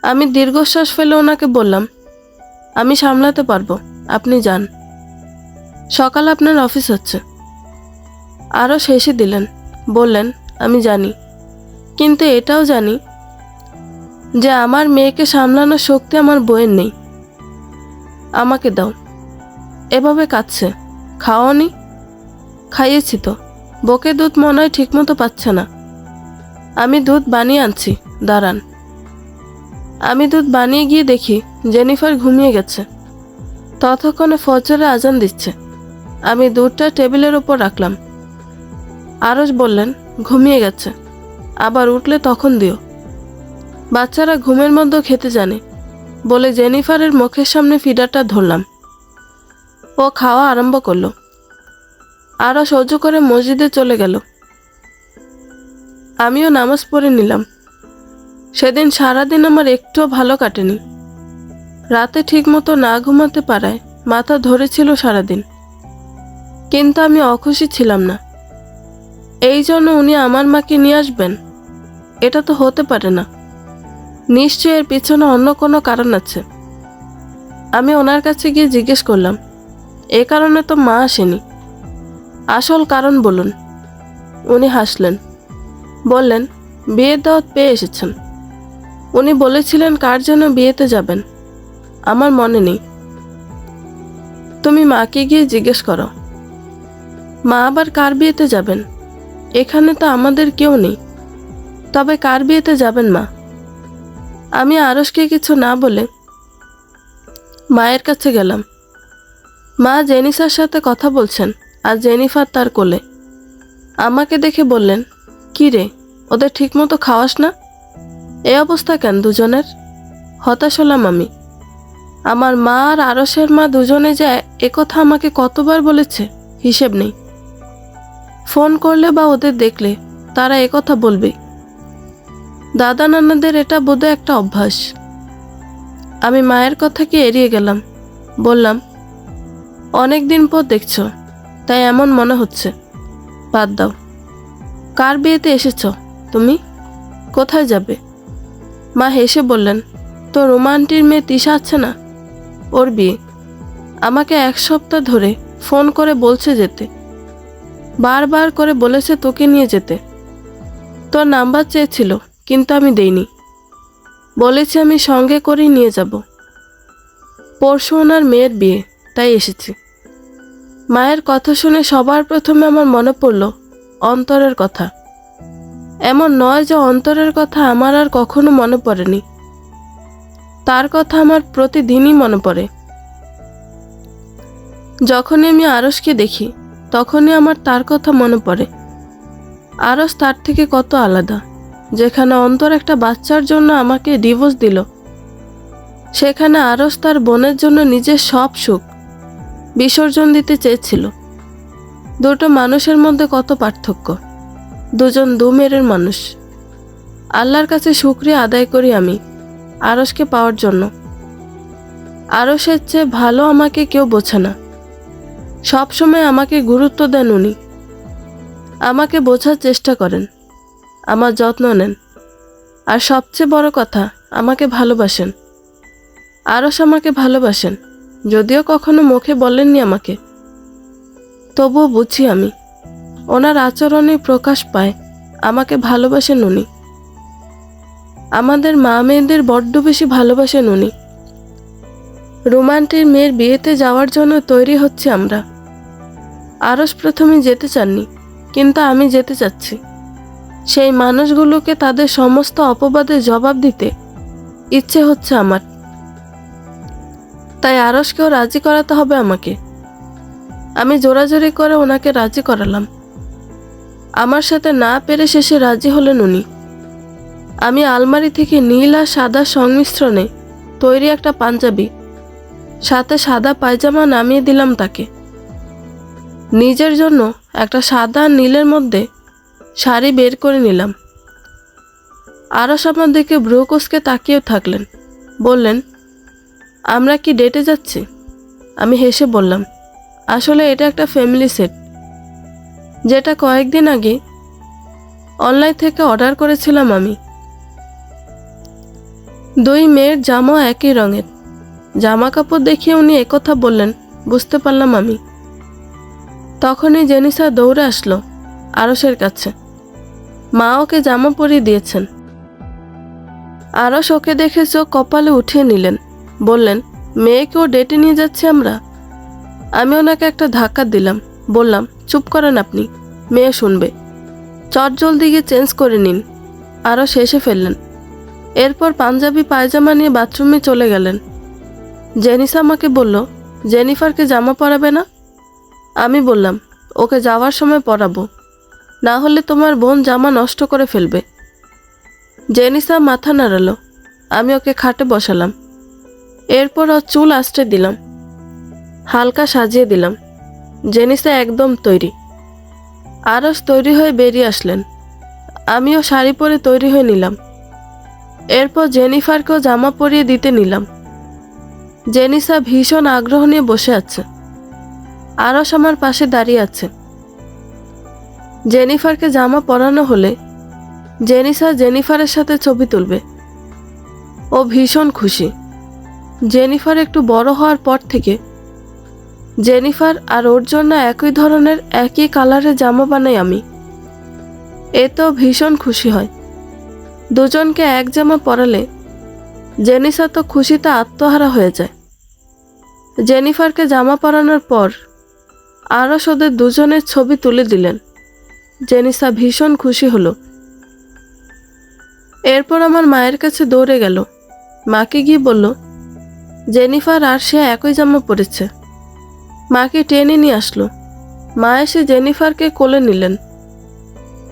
আমি দীর্ঘশ্বাস ফেলে ওনাকে বললাম, আমি সামলাতে পারবো, আপনি যান, সকাল আপনার অফিস হচ্ছে। আরও শেষে দিলেন, বললেন, আমি জানি, কিন্তু এটাও জানি যে আমার মেয়েকে সামলানোর শক্তি আমার বউয়ের নেই। আমাকে দাও। এভাবে কাঁদছে, খাওয়ানি? খাইয়েছি তো, বকে দুধ মনে হয় ঠিকমতো পাচ্ছে না। আমি দুধ বানিয়ে আনছি, দাঁড়ান। আমি দুধ বানিয়ে গিয়ে দেখি জেনিফার ঘুমিয়ে গেছে। ততক্ষণে ফজরের আজান দিচ্ছে। আমি দুধটা টেবিলের ওপর রাখলাম। আরশ বললেন, ঘুমিয়ে গেছে, আবার উঠলে তখন দিও। বাচ্চারা ঘুমের মধ্যে খেতে জানে বলে জেনিফারের মুখের সামনে ফিডারটা ধরলাম। ও খাওয়া আরম্ভ করলো। আরশ অজু করে মসজিদে চলে গেল। আমিও নামাজ পড়ে নিলাম। সেদিন সারাদিন আমার একটুও ভালো কাটেনি। রাতে ঠিকমতো না ঘুমাতে পারায় মাথা ধরেছিল সারাদিন, কিন্তু আমি অখুশি ছিলাম না। এই জন্য উনি আমার মাকে নিয়ে আসবেন? এটা তো হতে পারে না। নিশ্চয়ই এর পিছনে অন্য কোনো কারণ আছে। আমি ওনার কাছে গিয়ে জিজ্ঞেস করলাম, এ কারণে তো মা আসেনি, আসল কারণ বলুন। উনি হাসলেন, বললেন, বিয়ের দাওয়াত পেয়ে এসেছেন। উনি বলেছিলেন কার জন্য বিয়েতে যাবেন, আমার মনে নেই। তুমি মাকে গিয়ে জিজ্ঞেস করো। মা আবার কার বিয়েতে যাবেন? এখানে তো আমাদের কেউ নেই। তবে কার বিয়েতে যাবেন মা? আমি আরশকে কিছু না বলে মায়ের কাছে গেলাম। মা জেনিসার সাথে কথা বলছেন, আর জেনিফার তার কোলে। আমাকে দেখে বললেন, কি রে, ওদের ঠিকমতো খাওয়াস না? এ অবস্থা কেন দুজনের? হতাশ হলাম আমি। আমার মা আর আরশের মা দুজনে যে একথা আমাকে কতবার বলেছে হিসেব নেই। ফোন করলে বা ওদের দেখলে তারা একথা বলবে। দাদা নানাদের এটা বোধহয় একটা অভ্যাস। আমি মায়ের কথাকে এড়িয়ে গেলাম। বললাম, অনেক দিন পর দেখছো, তাই এমন মনে হচ্ছে, বাদ দাও। কার বিয়েতে এসেছ তুমি? কোথায় যাবে? মা হেসে বললেন, তো রোমান্টির মেয়ে তিশা আছে না, ওর বিয়ে। আমাকে 1 সপ্তাহ ধরে ফোন করে বলছে যেতে, বারবার করে বলেছে তোকে নিয়ে যেতে। তোর নাম্বার চেয়েছিল, কিন্তু আমি দেইনি। বলেছি আমি সঙ্গে করেই নিয়ে যাব। পরশু ওনার মেয়ের বিয়ে, তাই এসেছি। মায়ের কথা শুনে সবার প্রথমে আমার মনে পড়ল অন্তরের কথা। এমন নয় যে অন্তরের কথা আমার আর কখনো মনে পড়েনি। তার কথা আমার প্রতিদিনই মনে পড়ে। যখনই আমি আরশকে দেখি, তখনই আমার তার কথা মনে পড়ে। আরশ তার থেকে কত আলাদা। যেখানে অন্তর একটা বাচ্চার জন্য আমাকে ডিভোর্স দিল, সেখানে আরশ তার বোনের জন্য নিজের সব সুখ বিসর্জন দিতে চেয়েছিল। দুটো মানুষের মধ্যে কত পার্থক্য। দুজন দু মেরের মানুষ। আল্লাহর কাছে শুকরিয়া আদায় করি আমি আরশকে পাওয়ার জন্য। আরশের চেয়ে ভালো আমাকে কেউ বোঝে না। সবসময় আমাকে গুরুত্ব দেন উনি। আমাকে বোঝার চেষ্টা করেন, আমার যত্ন নেন, আর সবচেয়ে বড় কথা, আমাকে ভালোবাসেন। আরশ আমাকে ভালোবাসেন, যদিও কখনো মুখে বলেননি আমাকে। তবুও বুঝি আমি, ওনার আচরণে প্রকাশ পায় আমাকে ভালোবাসেন উনি। আমাদের মা মেয়েদের বড্ড বেশি ভালোবাসেন উনি। রোমান্টির মেয়ের বিয়েতে যাওয়ার জন্য তৈরি হচ্ছে আমরা। আরশ প্রথমে যেতে চাননি, কিন্তু আমি যেতে চাচ্ছি। সেই মানুষগুলোকে তাদের সমস্ত অপবাদের জবাব দিতে ইচ্ছে হচ্ছে আমার। তাই আরশকেও রাজি করাতে হবে আমাকে। আমি জোরাজোরি করে ওনাকে রাজি করালাম। আমার সাথে না পেরে শেষে রাজি হলেন উনি। আমি আলমারি থেকে নীল আর সাদা সংমিশ্রণে তৈরি একটা পাঞ্জাবি, সাথে সাদা পায়জামা নামিয়ে দিলাম তাকে। নিজের জন্য একটা সাদা আর নীলের মধ্যে শাড়ি বের করে নিলাম। আরশ আমার দিকে ভ্রু কুঁচকে তাকিয়েও থাকলেন। বললেন, আমরা কি ডেটে যাচ্ছি? আমি হেসে বললাম, আসলে এটা একটা ফ্যামিলি সেট, যেটা কয়েকদিন আগে অনলাইন থেকে অর্ডার করেছিলাম আমি। দুই মেয়ের জামা একই রঙের। জামা কাপড় দেখিয়ে উনি একথা বললেন বুঝতে পারলাম আমি। তখনই জেনিসা দৌড়ে আসলো আরশের কাছে। মা ওকে জামা পরিয়ে দিয়েছেন। আরশ ওকে দেখে চোখ কপালে উঠিয়ে নিলেন। বললেন, মেয়েকেও ডেটে নিয়ে যাচ্ছি আমরা। আমি ওনাকে একটা ধাক্কা দিলাম। বললাম, চুপ করেন আপনি, মেয়ে শুনবে। চট জলদি গিয়ে চেঞ্জ করে নিন। আরশ হেসে ফেললেন। এরপর পাঞ্জাবি পায়জামা নিয়ে বাথরুমে চলে গেলেন। জেনিসা আমাকে বলল, জেনিফারকে জামা পরাবে না? আমি বললাম, ওকে যাওয়ার সময় পরাবো, না হলে তোমার বোন জামা নষ্ট করে ফেলবে। জেনিসা মাথা নাড়ালো। আমি ওকে খাটে বসালাম। এরপর ওর চুল আঁচড়ে দিলাম, হালকা সাজিয়ে দিলাম। জেনিসা একদম তৈরি। আরশ তৈরি হয়ে বেরিয়ে আসলেন। আমিও শাড়ি পরে তৈরি হয়ে নিলাম। এরপর জেনিফারকেও জামা পরিয়ে দিতে নিলাম। জেনিসা ভীষণ আগ্রহ নিয়ে বসে আছে। আরশ আমার পাশে দাঁড়িয়ে আছে। জেনিফারকে জামা পরানো হলে জেনিসা জেনিফারের সাথে ছবি তুলবে। ও ভীষণ খুশি। জেনিফার একটু বড় হওয়ার পর থেকে জেনিফার আর ওর জন্য একই ধরনের একই কালারের জামা বানাই আমি। এতেও ভীষণ খুশি হয়। দুজনকে এক জামা পরালে জেনিসা তো খুশিতে আত্মহারা হয়ে যায়। জেনিফারকে জামা পরানোর পর আরশ ওদের দুজনের ছবি তুলে দিলেন। জেনিসা ভীষণ খুশি হলো। এরপর আমার মায়ের কাছে দৌড়ে গেল। মাকে গিয়ে বলল, জেনিফার আর সে একই জামা পরেছে। মাকে টেনে নিয়ে আসলো। মা এসে জেনিফারকে কোলে নিলেন।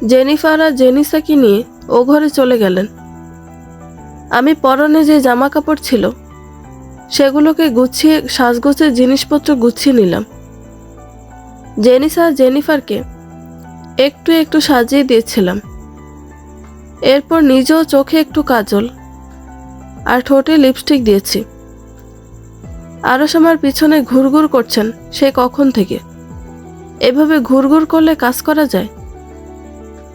জেনিফার আর জেনিসাকে নিয়ে ও ঘরে চলে গেলেন। আমি পরনে যে জামা কাপড় ছিল সেগুলোকে গুছিয়ে সাজগোছের জিনিসপত্র গুছিয়ে নিলাম। জেনিসা আর জেনিফারকে একটু একটু সাজিয়ে দিয়েছিলাম। এরপর নিজেও চোখে একটু কাজল আর ঠোঁটে লিপস্টিক দিয়েছি। আরশ আমার পিছনে ঘুরঘুর করছেন সে কখন থেকে। এভাবে ঘুরঘুর করলে কাজ করা যায়?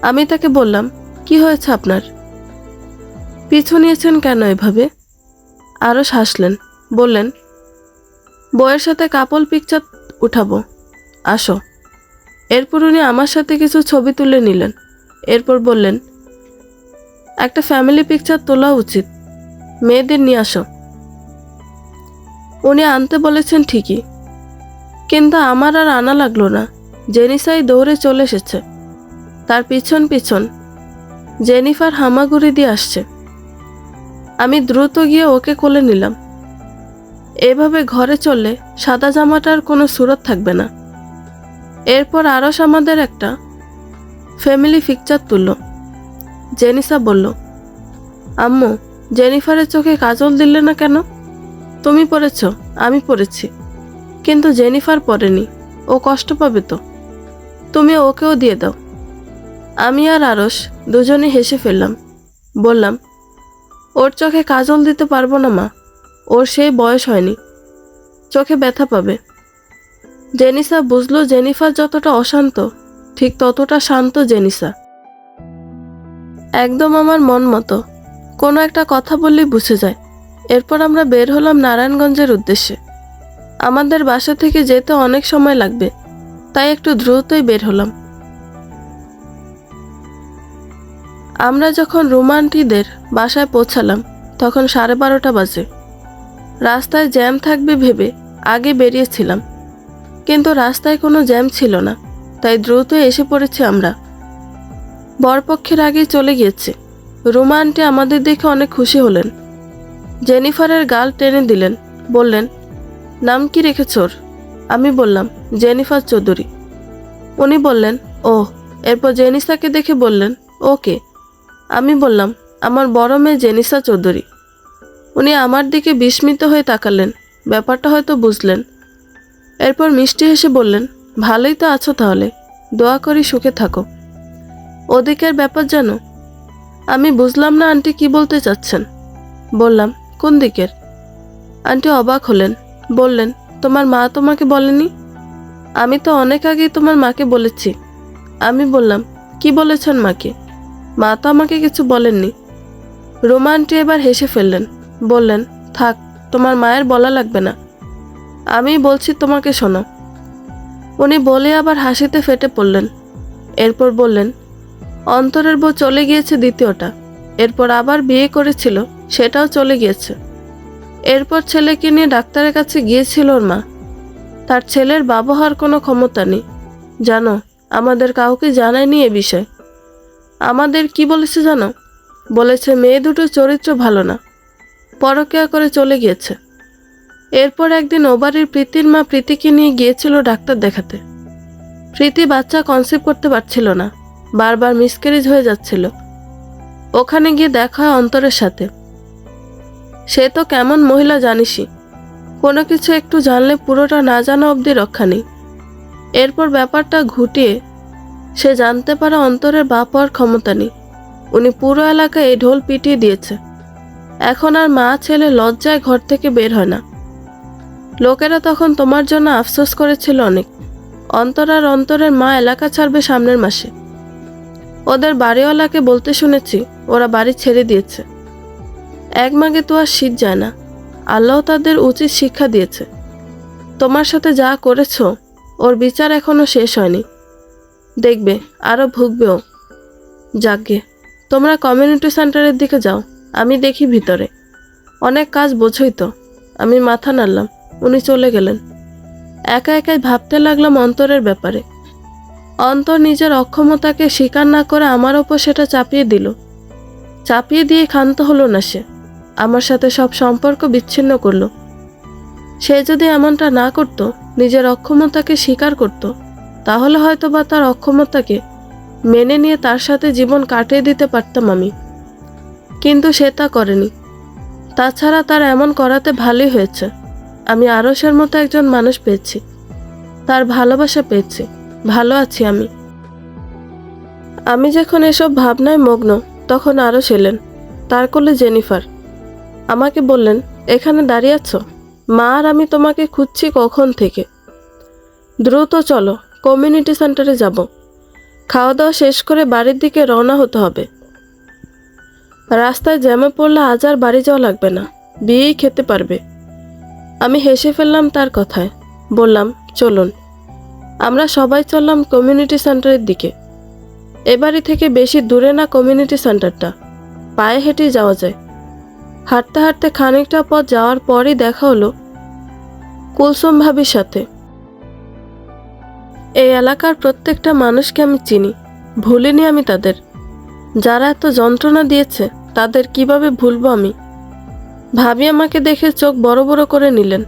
আমি তাকে বললাম, কি হয়েছে আপনার? পিছু নিয়েছেন কেন এভাবে? আরশ হাসলেন। বললেন, বউয়ের সাথে কাপল পিকচার উঠাবো, আসো। এরপর উনি আমার সাথে কিছু ছবি তুলে নিলেন। এরপর বললেন, একটা ফ্যামিলি পিকচার তোলা উচিত, মেয়েদের নিয়ে আসো। উনি আনতে বলেছেন ঠিকই, কিন্তু আমার আর আনা লাগলো না। জেনিসাই দৌড়ে চলে এসেছে। তার পিছন পিছন জেনিফার হামাগুড়ি দিয়ে আসছে। আমি দ্রুত গিয়ে ওকে কোলে নিলাম। এভাবে ঘরে চললে সাদা জামাটার কোনো সুরত থাকবে না। এরপর আরশ আমাদের একটা ফ্যামিলি পিকচার তুলল। জেনিসা বলল, আম্মু, জেনিফারের চোখে কাজল দিলে না কেন? তুমি পরেছ, আমি পরেছি, কিন্তু জেনিফার পরেনি। ও কষ্ট পাবে তো, তুমি ওকেও দিয়ে দাও। আমি আর আরশ দুজনে হেসে ফেললাম। বললাম, ওর চোখে কাজল দিতে পারবো না মা, ওর সেই বয়স হয়নি, চোখে ব্যথা পাবে। জেনিসা বুঝলো জেনিফার যতটা অশান্ত ঠিক ততটা শান্ত জেনিসা। একদম আমার মন মতো। কোনো একটা কথা বললেই বুঝে যায় এরপর আমরা বের হলাম নারায়ণগঞ্জের উদ্দেশ্যে। আমাদের বাসা থেকে যেতে অনেক সময় লাগবে, তাই একটু দ্রুতই বের হলাম। আমরা যখন রুমান্টিদের বাসায় পৌঁছালাম তখন 12:30 বাজে। রাস্তায় জ্যাম থাকবে ভেবে আগে বেরিয়েছিলাম, কিন্তু রাস্তায় কোনো জ্যাম ছিল না, তাই দ্রুত এসে পড়েছি আমরা। বরপক্ষের আগেই চলে গিয়েছে। রুমা আন্টি আমাদের দেখে অনেক খুশি হলেন। জেনিফারের গাল টেনে দিলেন, বললেন, নাম কি রেখেছ ওর? আমি বললাম, জেনিফার চৌধুরী। উনি বললেন, ও। এরপর জেনিসাকে দেখে বললেন, ওকে। আমি বললাম, আমার বড় মেয়ে জেনিসা চৌধুরী। উনি আমার দিকে বিস্মিত হয়ে তাকালেন, ব্যাপারটা হয়তো বুঝলেন। এরপর মিষ্টি হেসে বললেন, ভালোই তো আছো তাহলে, দোয়া করি সুখে থাকো। ওদিকের ব্যাপার জানো? আমি বুঝলাম না আন্টি কি বলতে চাচ্ছেন। বললাম, কোন দিকের? আন্টি অবাক হলেন, বললেন, তোমার মা তোমাকে বলেনি? আমি তো অনেক আগেই তোমার মাকে বলেছি। আমি বললাম, কি বলেছেন মাকে? মা তো আমাকে কিছু বলেননি। রোমা আন্টি এবার হেসে ফেললেন, বললেন, থাক, তোমার মায়ের বলা লাগবে না, আমি বলছি তোমাকে, শোনো। উনি বলে আবার হাসিতে ফেটে পড়লেন। এরপর বললেন, অন্তরের বউ চলে গিয়েছে দ্বিতীয়টা, এরপর আবার বিয়ে করেছিল, সেটাও চলে গিয়েছে। এরপর ছেলেকে নিয়ে ডাক্তারের কাছে গিয়েছিল ওর মা। তার ছেলের বাবা হওয়ার কোনো ক্ষমতা নেই। জানো, আমাদের কাউকে জানায়নি এ বিষয়। আমাদের কি বলেছে জানো? বলেছে মেয়ে দুটোর চরিত্র ভালো না, পরকীয়া করে চলে গিয়েছে। এরপর একদিন ও বাড়ির প্রীতির মা প্রীতিকে নিয়ে গিয়েছিল ডাক্তার দেখাতে। প্রীতি বাচ্চা কনসিভ করতে পারছিল না, বারবার মিসক্যারেজ হয়ে যাচ্ছিল। ওখানে গিয়ে দেখা হয় অন্তরের সাথে। সে তো কেমন মহিলা জানিসই, কোনো কিছু একটু জানলে পুরোটা না জানা অবধি রক্ষা নেই। এরপর ব্যাপারটা ঘুটিয়ে সে জানতে পারে অন্তরের বাপ হওয়ার ক্ষমতা নেই। উনি পুরো এলাকায় এই ঢোল পিটিয়ে দিয়েছে। এখন আর মা ছেলে লজ্জায় ঘর থেকে বের হয় না। লোকেরা তখন তোমার জন্য আফসোস করেছিল অনেক। অন্তর আর অন্তরের মা এলাকা ছাড়বে সামনের মাসে। ওদের বাড়িওয়ালাকে বলতে শুনেছি ওরা বাড়ি ছেড়ে দিয়েছে। এক মাগে তো আর শীত যায় না। আল্লাহ তাদের উচিত শিক্ষা দিয়েছে। তোমার সাথে যা করেছ ওর বিচার এখনো শেষ হয়নি, দেখবে আরো ভুগবেও। যাকগে, তোমরা কমিউনিটি সেন্টারের দিকে যাও, আমি দেখি ভিতরে। অনেক কাজ বোঝই তো। আমি মাথা নাড়লাম। উনি চলে গেলেন। একা একাই ভাবতে লাগলাম অন্তরের ব্যাপারে। অন্তর নিজের অক্ষমতাকে স্বীকার না করে আমার ওপর সেটা চাপিয়ে দিল। চাপিয়ে দিয়ে ক্ষান্ত হলো না সে, আমার সাথে সব সম্পর্ক বিচ্ছিন্ন করলো। সে যদি এমনটা না করত, নিজের অক্ষমতাকে স্বীকার করত, তাহলে হয়তো বা তার অক্ষমতাকে মেনে নিয়ে তার সাথে জীবন কাটিয়ে দিতে পারতাম আমি। কিন্তু সে তা করেনি। তাছাড়া তার এমন করাতে ভালোই হয়েছে। আমি আরশের মতো একজন মানুষ পেয়েছি, তার ভালোবাসা পেয়েছি, ভালো আছি আমি। আমি যখন এসব ভাবনায় মগ্ন, তখন আরশ এলেন। তার কোলে জেনিফার। আমাকে বললেন, এখানে দাঁড়িয়ে আছো? মা আর আমি তোমাকে খুঁজছি কখন থেকে। দ্রুত চলো, কমিউনিটি সেন্টারে যাব। খাওয়া দাওয়া শেষ করে বাড়ির দিকে রওনা হতে হবে। রাস্তায় জ্যামে পড়লে আজ আর বাড়ি যাওয়া লাগবে না, বিয়েই খেতে পারবে। আমি হেসে ফেললাম তার কথায়, বললাম, চলুন। আমরা সবাই চললাম কমিউনিটি সেন্টারের দিকে। এ বাড়ি থেকে বেশি দূরে না কমিউনিটি সেন্টারটা, পায়ে হেঁটেই যাওয়া যায়। হাঁটতে হাঁটতে খানিকটা পথ যাওয়ার পরই দেখা হলো কুলসুম ভাবির সাথে। এই এলাকার প্রত্যেকটা মানুষকে আমি চিনি, ভুলিনি আমি তাদের। যারা এত যন্ত্রণা দিয়েছে তাদের কিভাবে ভুলবো আমি? ভাবি আমাকে দেখে চোখ বড় বড় করে নিলেন।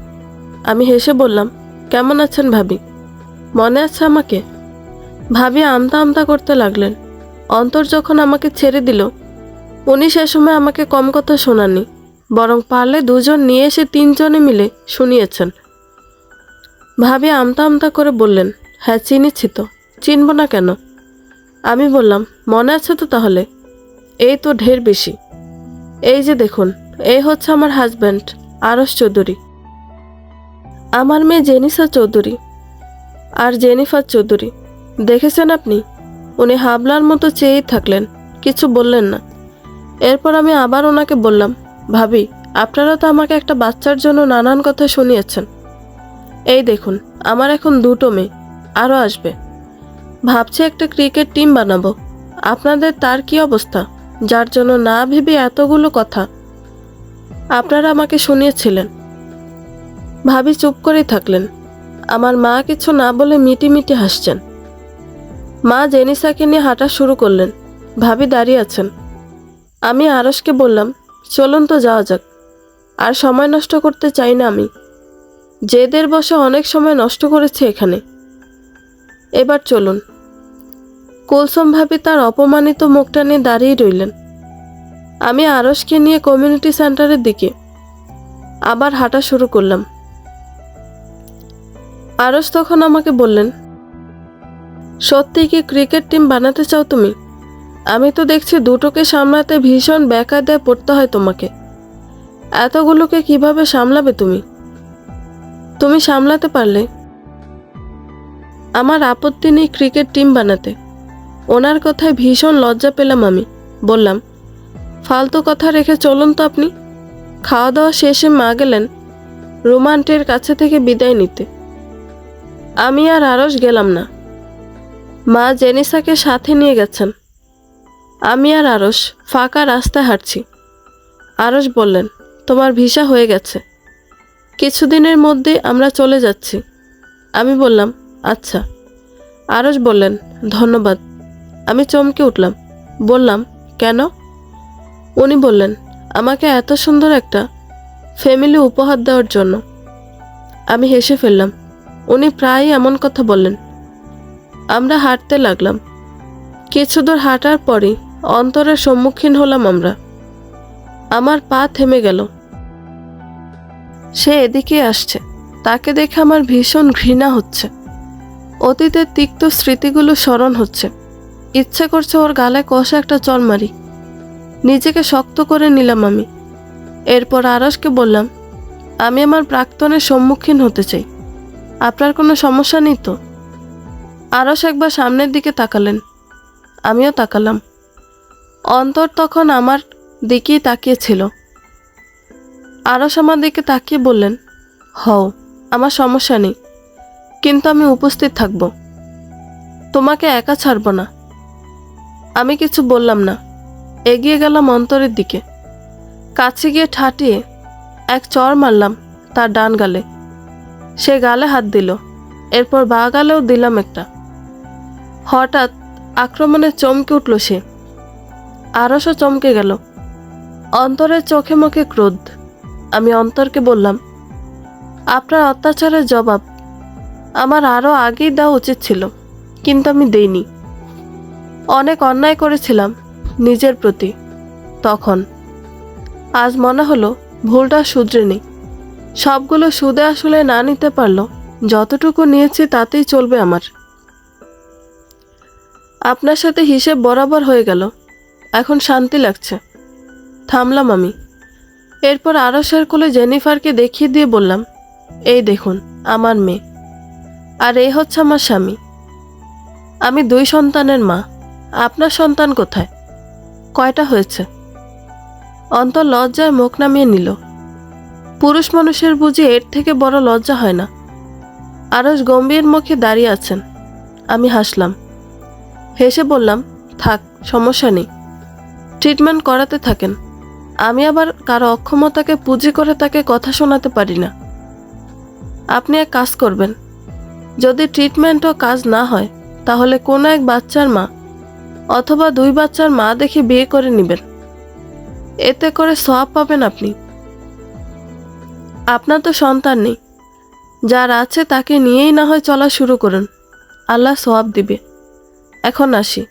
আমি হেসে বললাম, কেমন আছেন ভাবি? মনে আছে আমাকে? ভাবি আমতা আমতা করতে লাগলেন। অন্তর যখন আমাকে ছেড়ে দিল, উনি সে সময় আমাকে কম কথা শোনাননি, বরং পারলে দুজন নিয়ে এসে তিনজনে মিলে শুনিয়েছেন। ভাবি আমতা আমতা করে বললেন, হ্যাঁ চিনেছি তো, চিনব না কেন? আমি বললাম, মনে আছে তো তাহলে? এই তো ঢের বেশি। এই যে দেখুন, এই হচ্ছে আমার হাজব্যান্ড আরশ চৌধুরী, আমার মেয়ে জেনিসা চৌধুরী আর জেনিফার চৌধুরী। দেখেছেন আপনি? উনি হাবলার মতো চেয়েই থাকলেন, কিছু বললেন না। এরপর আমি আবার ওনাকে বললাম, ভাবি আপনারা তো আমাকে একটা বাচ্চার জন্য নানান কথা শুনিয়েছেন। এই দেখুন, আমার এখন 2টো মেয়ে, আরও আসবে। ভাবছি একটা ক্রিকেট টিম বানাবো। আপনাদের তার কি অবস্থা, যার জন্য না ভেবে এতগুলো কথা আপনারা আমাকে শুনিয়েছিলেন। ভাবি চুপ করেই থাকলেন। আমার মা কিছু না বলে মিটি মিটি হাসছেন। মা জেনিসাকে নিয়ে হাঁটা শুরু করলেন। ভাবি দাঁড়িয়ে আছেন। আমি আরশকে বললাম, চলুন তো যাওয়া যাক। আর সময় নষ্ট করতে চাই না আমি। জেদের বসে অনেক সময় নষ্ট করেছে এখানে। এবার চলুন। কুলসুম ভাবি তার অপমানিত মুখটা নিয়ে দাঁড়িয়ে রইলেন। আমি আরশকে নিয়ে কমিউনিটি সেন্টারের দিকে আবার হাঁটা শুরু করলাম। আরশ তখন আমাকে বললেন, সত্যি কি ক্রিকেট টিম বানাতে চাও তুমি? আমি তো দেখছি দুটোকে সামলাতে ভীষণ বেকায়দায় পড়তে হয় তোমাকে। এতগুলোকে কিভাবে সামলাবে তুমি? তুমি সামলাতে পারলে। আমার আপত্তি নেই ক্রিকেট টিম বানাতে। ওনার কথায় ভীষণ লজ্জা পেলাম আমি। বললাম, ফালতু কথা রেখে চলুন তো আপনি। খাওয়া দাওয়া শেষে মা গেলেন রোমান্টের কাছে থেকে বিদায় নিতে। আমি আর আরশ গেলাম না। মা জেনিসাকে সাথে নিয়ে গেছেন। আমি আর আরশ ফাঁকা রাস্তায় হাঁটছি। আরশ বললেন, তোমার ভিসা হয়ে গেছে, কিছুদিনের মধ্যে আমরা চলে যাচ্ছি। আমি বললাম, আচ্ছা। আরশ বললেন, ধন্যবাদ। আমি চমকে উঠলাম। বললাম, কেন? উনি বললেন, আমাকে এত সুন্দর একটা ফ্যামিলি উপহার দেওয়ার জন্য। আমি হেসে ফেললাম। উনি প্রায়ই এমন কথা বললেন। আমরা হাঁটতে লাগলাম। কিছু দূর হাঁটার পরই অন্তরের সম্মুখীন হলাম আমরা। আমার পা থেমে গেল। সে এদিকে আসছে। তাকে দেখে আমার ভীষণ ঘৃণা হচ্ছে। অতীতের তিক্ত স্মৃতিগুলো স্মরণ হচ্ছে। ইচ্ছে করছে ওর গালে কষা একটা চড় মারি। নিজেকে শক্ত করে নিলাম আমি। এরপর আরশকে বললাম, আমি আমার প্রাক্তনের সম্মুখীন হতে চাই। আপনার কোনো সমস্যা নেই তো? আরশ একবার সামনের দিকে তাকালেন। আমিও তাকালাম। অন্তর তখন আমার দিকেই তাকিয়েছিল। আরশ আমার দিকে তাকিয়ে বললেন, হও, আমার সমস্যা নেই, কিন্তু আমি উপস্থিত থাকব। তোমাকে একা ছাড়ব না। আমি কিছু বললাম না। এগিয়ে গেলাম অন্তরের দিকে। কাছে গিয়ে ঠাটিয়ে এক চড় মারলাম তার ডান গালে। সে গালে হাত দিল। এরপর বাঁ গালেও দিলাম একটা। হঠাৎ আক্রমণে চমকে উঠল সে। আরশও চমকে গেল। অন্তরের চোখে মুখে ক্রোধ। আমি অন্তরকে বললাম, আপনার অত্যাচারের জবাব আমার আরও আগেই দেওয়া উচিত ছিল, কিন্তু আমি দেইনি। অনেক অন্যায় করেছিলাম নিজের প্রতি তখন। আজ মনে হলো ভুলটা শুধরে নেই। সবগুলো সুদে আসলে না নিতে পারলো যতটুকু নিয়েছি তাতেই চলবে আমার। আপনার সাথে হিসেব বরাবর হয়ে গেল। এখন শান্তি লাগছে। থামলাম আমি। এরপর আরশের কোলে জেনিফারকে দেখিয়ে দিয়ে বললাম, এই দেখুন আমার মেয়ে, আর এই হচ্ছে আমার স্বামী। আমি 2 সন্তানের মা। আপনার সন্তান কোথায়? কয়টা হয়েছে? অন্তর লজ্জায় মুখ নামিয়ে নিল। পুরুষ মানুষের বুঝি এর থেকে বড় লজ্জা হয় না। আরশ গম্ভীর মুখে দাঁড়িয়ে আছেন। আমি হাসলাম। হেসে বললাম, থাক, সমস্যা নেই, ট্রিটমেন্ট করাতে থাকেন। আমি আবার কারো অক্ষমতাকে পুঁজি করে তাকে কথা শোনাতে পারি না। আপনি এক কাজ করবেন, যদি ট্রিটমেন্টও কাজ না হয় তাহলে কোনো এক বাচ্চার মা অথবা 2 বাচ্চার মা দেখে বিয়ে করে নেবেন। এতে করে সওয়াব পাবেন আপনি। আপনার তো সন্তান নেই, যার আছে তাকে নিয়েই না হয় চলা শুরু করুন, আল্লাহ সওয়াব দিবে। এখন আসি।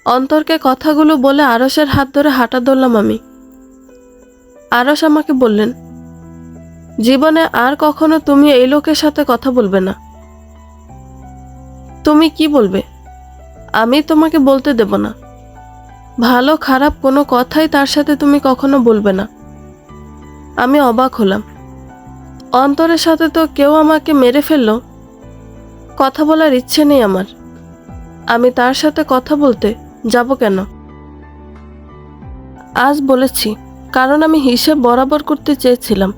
অন্তরকে কথাগুলো বলে আরশের হাত ধরে হাঁটা ধরলাম আমি। আরশ আমাকে বললেন, জীবনে আর কখনো তুমি এই লোকের সাথে কথা বলবে না। তুমি কি বলবে? আমি তোমাকে বলতে দেব না। ভালো খারাপ কোনো কথাই তার সাথে তুমি কখনো বলবে না। আমি অবাক হলাম। অন্তরের সাথে তো কেউ আমাকে মেরে ফেললো, কথা বলার ইচ্ছে নেই আমার। আমি তার সাথে কথা বলতে যাব কেন? আজ বলেছি, কারণ আমি হিসেব বরাবর করতে চেয়েছিলাম।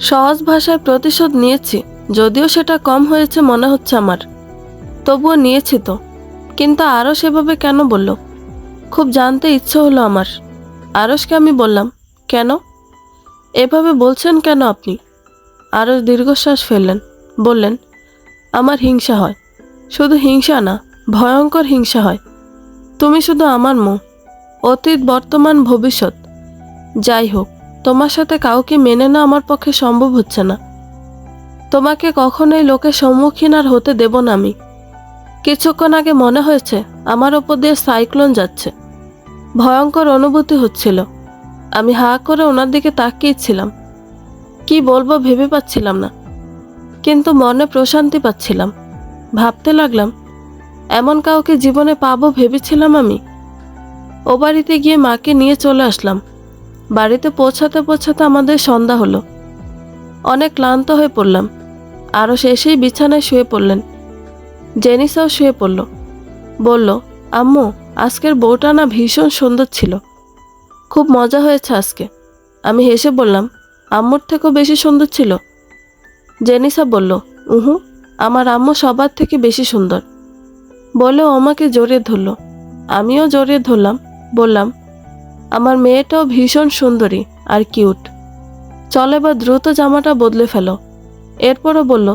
সহজ ভাষায় প্রতিশোধ নিয়েছি, যদিও সেটা কম হয়েছে মনে হচ্ছে আমার, তবুও নিয়েছি তো। কিন্তু আরশ এভাবে কেন বলল? খুব জানতে ইচ্ছে হলো আমার। আরশকে আমি বললাম, কেন এভাবে বলছেন কেন আপনি? আরশ দীর্ঘশ্বাস ফেললেন, বললেন, আমার হিংসা হয়। শুধু হিংসা না, ভয়ঙ্কর হিংসা হয়। তুমি শুধু আমার মুখ, অতীত, বর্তমান, ভবিষ্যৎ। যাই হোক, তোমার সাথে কাউকে মেনে না আমার পক্ষে সম্ভব হচ্ছে না। তোমাকে কখনোই লোকের সম্মুখীন আর হতে দেব না আমি। কিছুক্ষণ আগে মনে হয়েছে আমার ওপর দিয়ে সাইক্লোন যাচ্ছে। ভয়ঙ্কর অনুভূতি হচ্ছিল। আমি হা করে ওনার দিকে তাকিয়েছিলাম। কি বলবো ভেবে পাচ্ছিলাম না, কিন্তু মনে প্রশান্তি পাচ্ছিলাম। ভাবতে লাগলাম, এমন কাউকে জীবনে পাবো ভেবেছিলাম আমি। ও বাড়িতে গিয়ে মাকে নিয়ে চলে আসলাম। বাড়িতে পৌঁছাতে পৌঁছাতে আমাদের সন্ধ্যা হলো। অনেক ক্লান্ত হয়ে পড়লাম। আরও শেষেই বিছানায় শুয়ে পড়লেন। জেনিসাও শুয়ে পড়ল। বলল, আম্মু, আজকের বউটা না ভীষণ সুন্দর ছিল। খুব মজা হয়েছে আজকে। আমি হেসে বললাম, আম্মুর থেকেও বেশি সুন্দর ছিল? জেনিসা বলল, উহু, আমার আম্মু সবার থেকে বেশি সুন্দর। বলে ও আমাকে জড়িয়ে ধরল। আমিও জড়িয়ে ধরলাম। বললাম, আমার মেয়েটাও ভীষণ সুন্দরী আর কিউট। চলে বা দ্রুত জামাটা বদলে ফেলো। এরপরও বলল,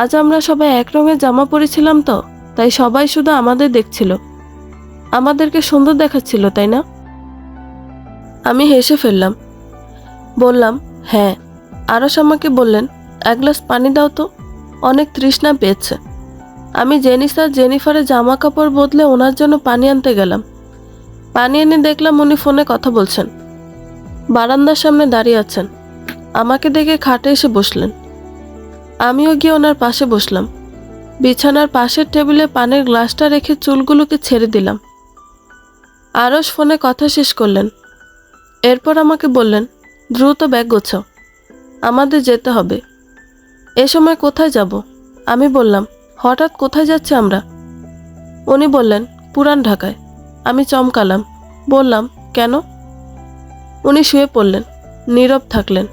আজ আমরা সবাই এক রঙের জামা পরেছিলাম তো, তাই সবাই শুধু আমাদের দেখছিল। আমাদেরকে সুন্দর দেখাচ্ছিল, তাই না? আমি হেসে ফেললাম। বললাম, হ্যাঁ। আরশ আমাকে বললেন, এক গ্লাস পানি দাও তো, অনেক তৃষ্ণা পেয়েছে। আমি জেনিসার জেনিফারের জামা কাপড় বদলে ওনার জন্য পানি আনতে গেলাম। পানি এনে দেখলাম উনি ফোনে কথা বলছেন। বারান্দার সামনে দাঁড়িয়ে আছেন। আমাকে দেখে খাটে এসে বসলেন। আমিও গিয়ে ওনার পাশে বসলাম। বিছানার পাশের টেবিলে পানির গ্লাসটা রেখে চুলগুলোকে ছেড়ে দিলাম। আরশ ফোনে কথা শেষ করলেন। এরপর আমাকে বললেন, দ্রুত ব্যাগ গোছাও, আমাদের যেতে হবে। এ সময় কোথায় যাব? আমি বললাম, হঠাৎ কোথায় যাচ্ছি আমরা? উনি বললেন, পুরান ঢাকায়। আমি চমকালাম। বললাম, কেন? উনি শুয়ে পড়লেন, নীরব থাকলেন।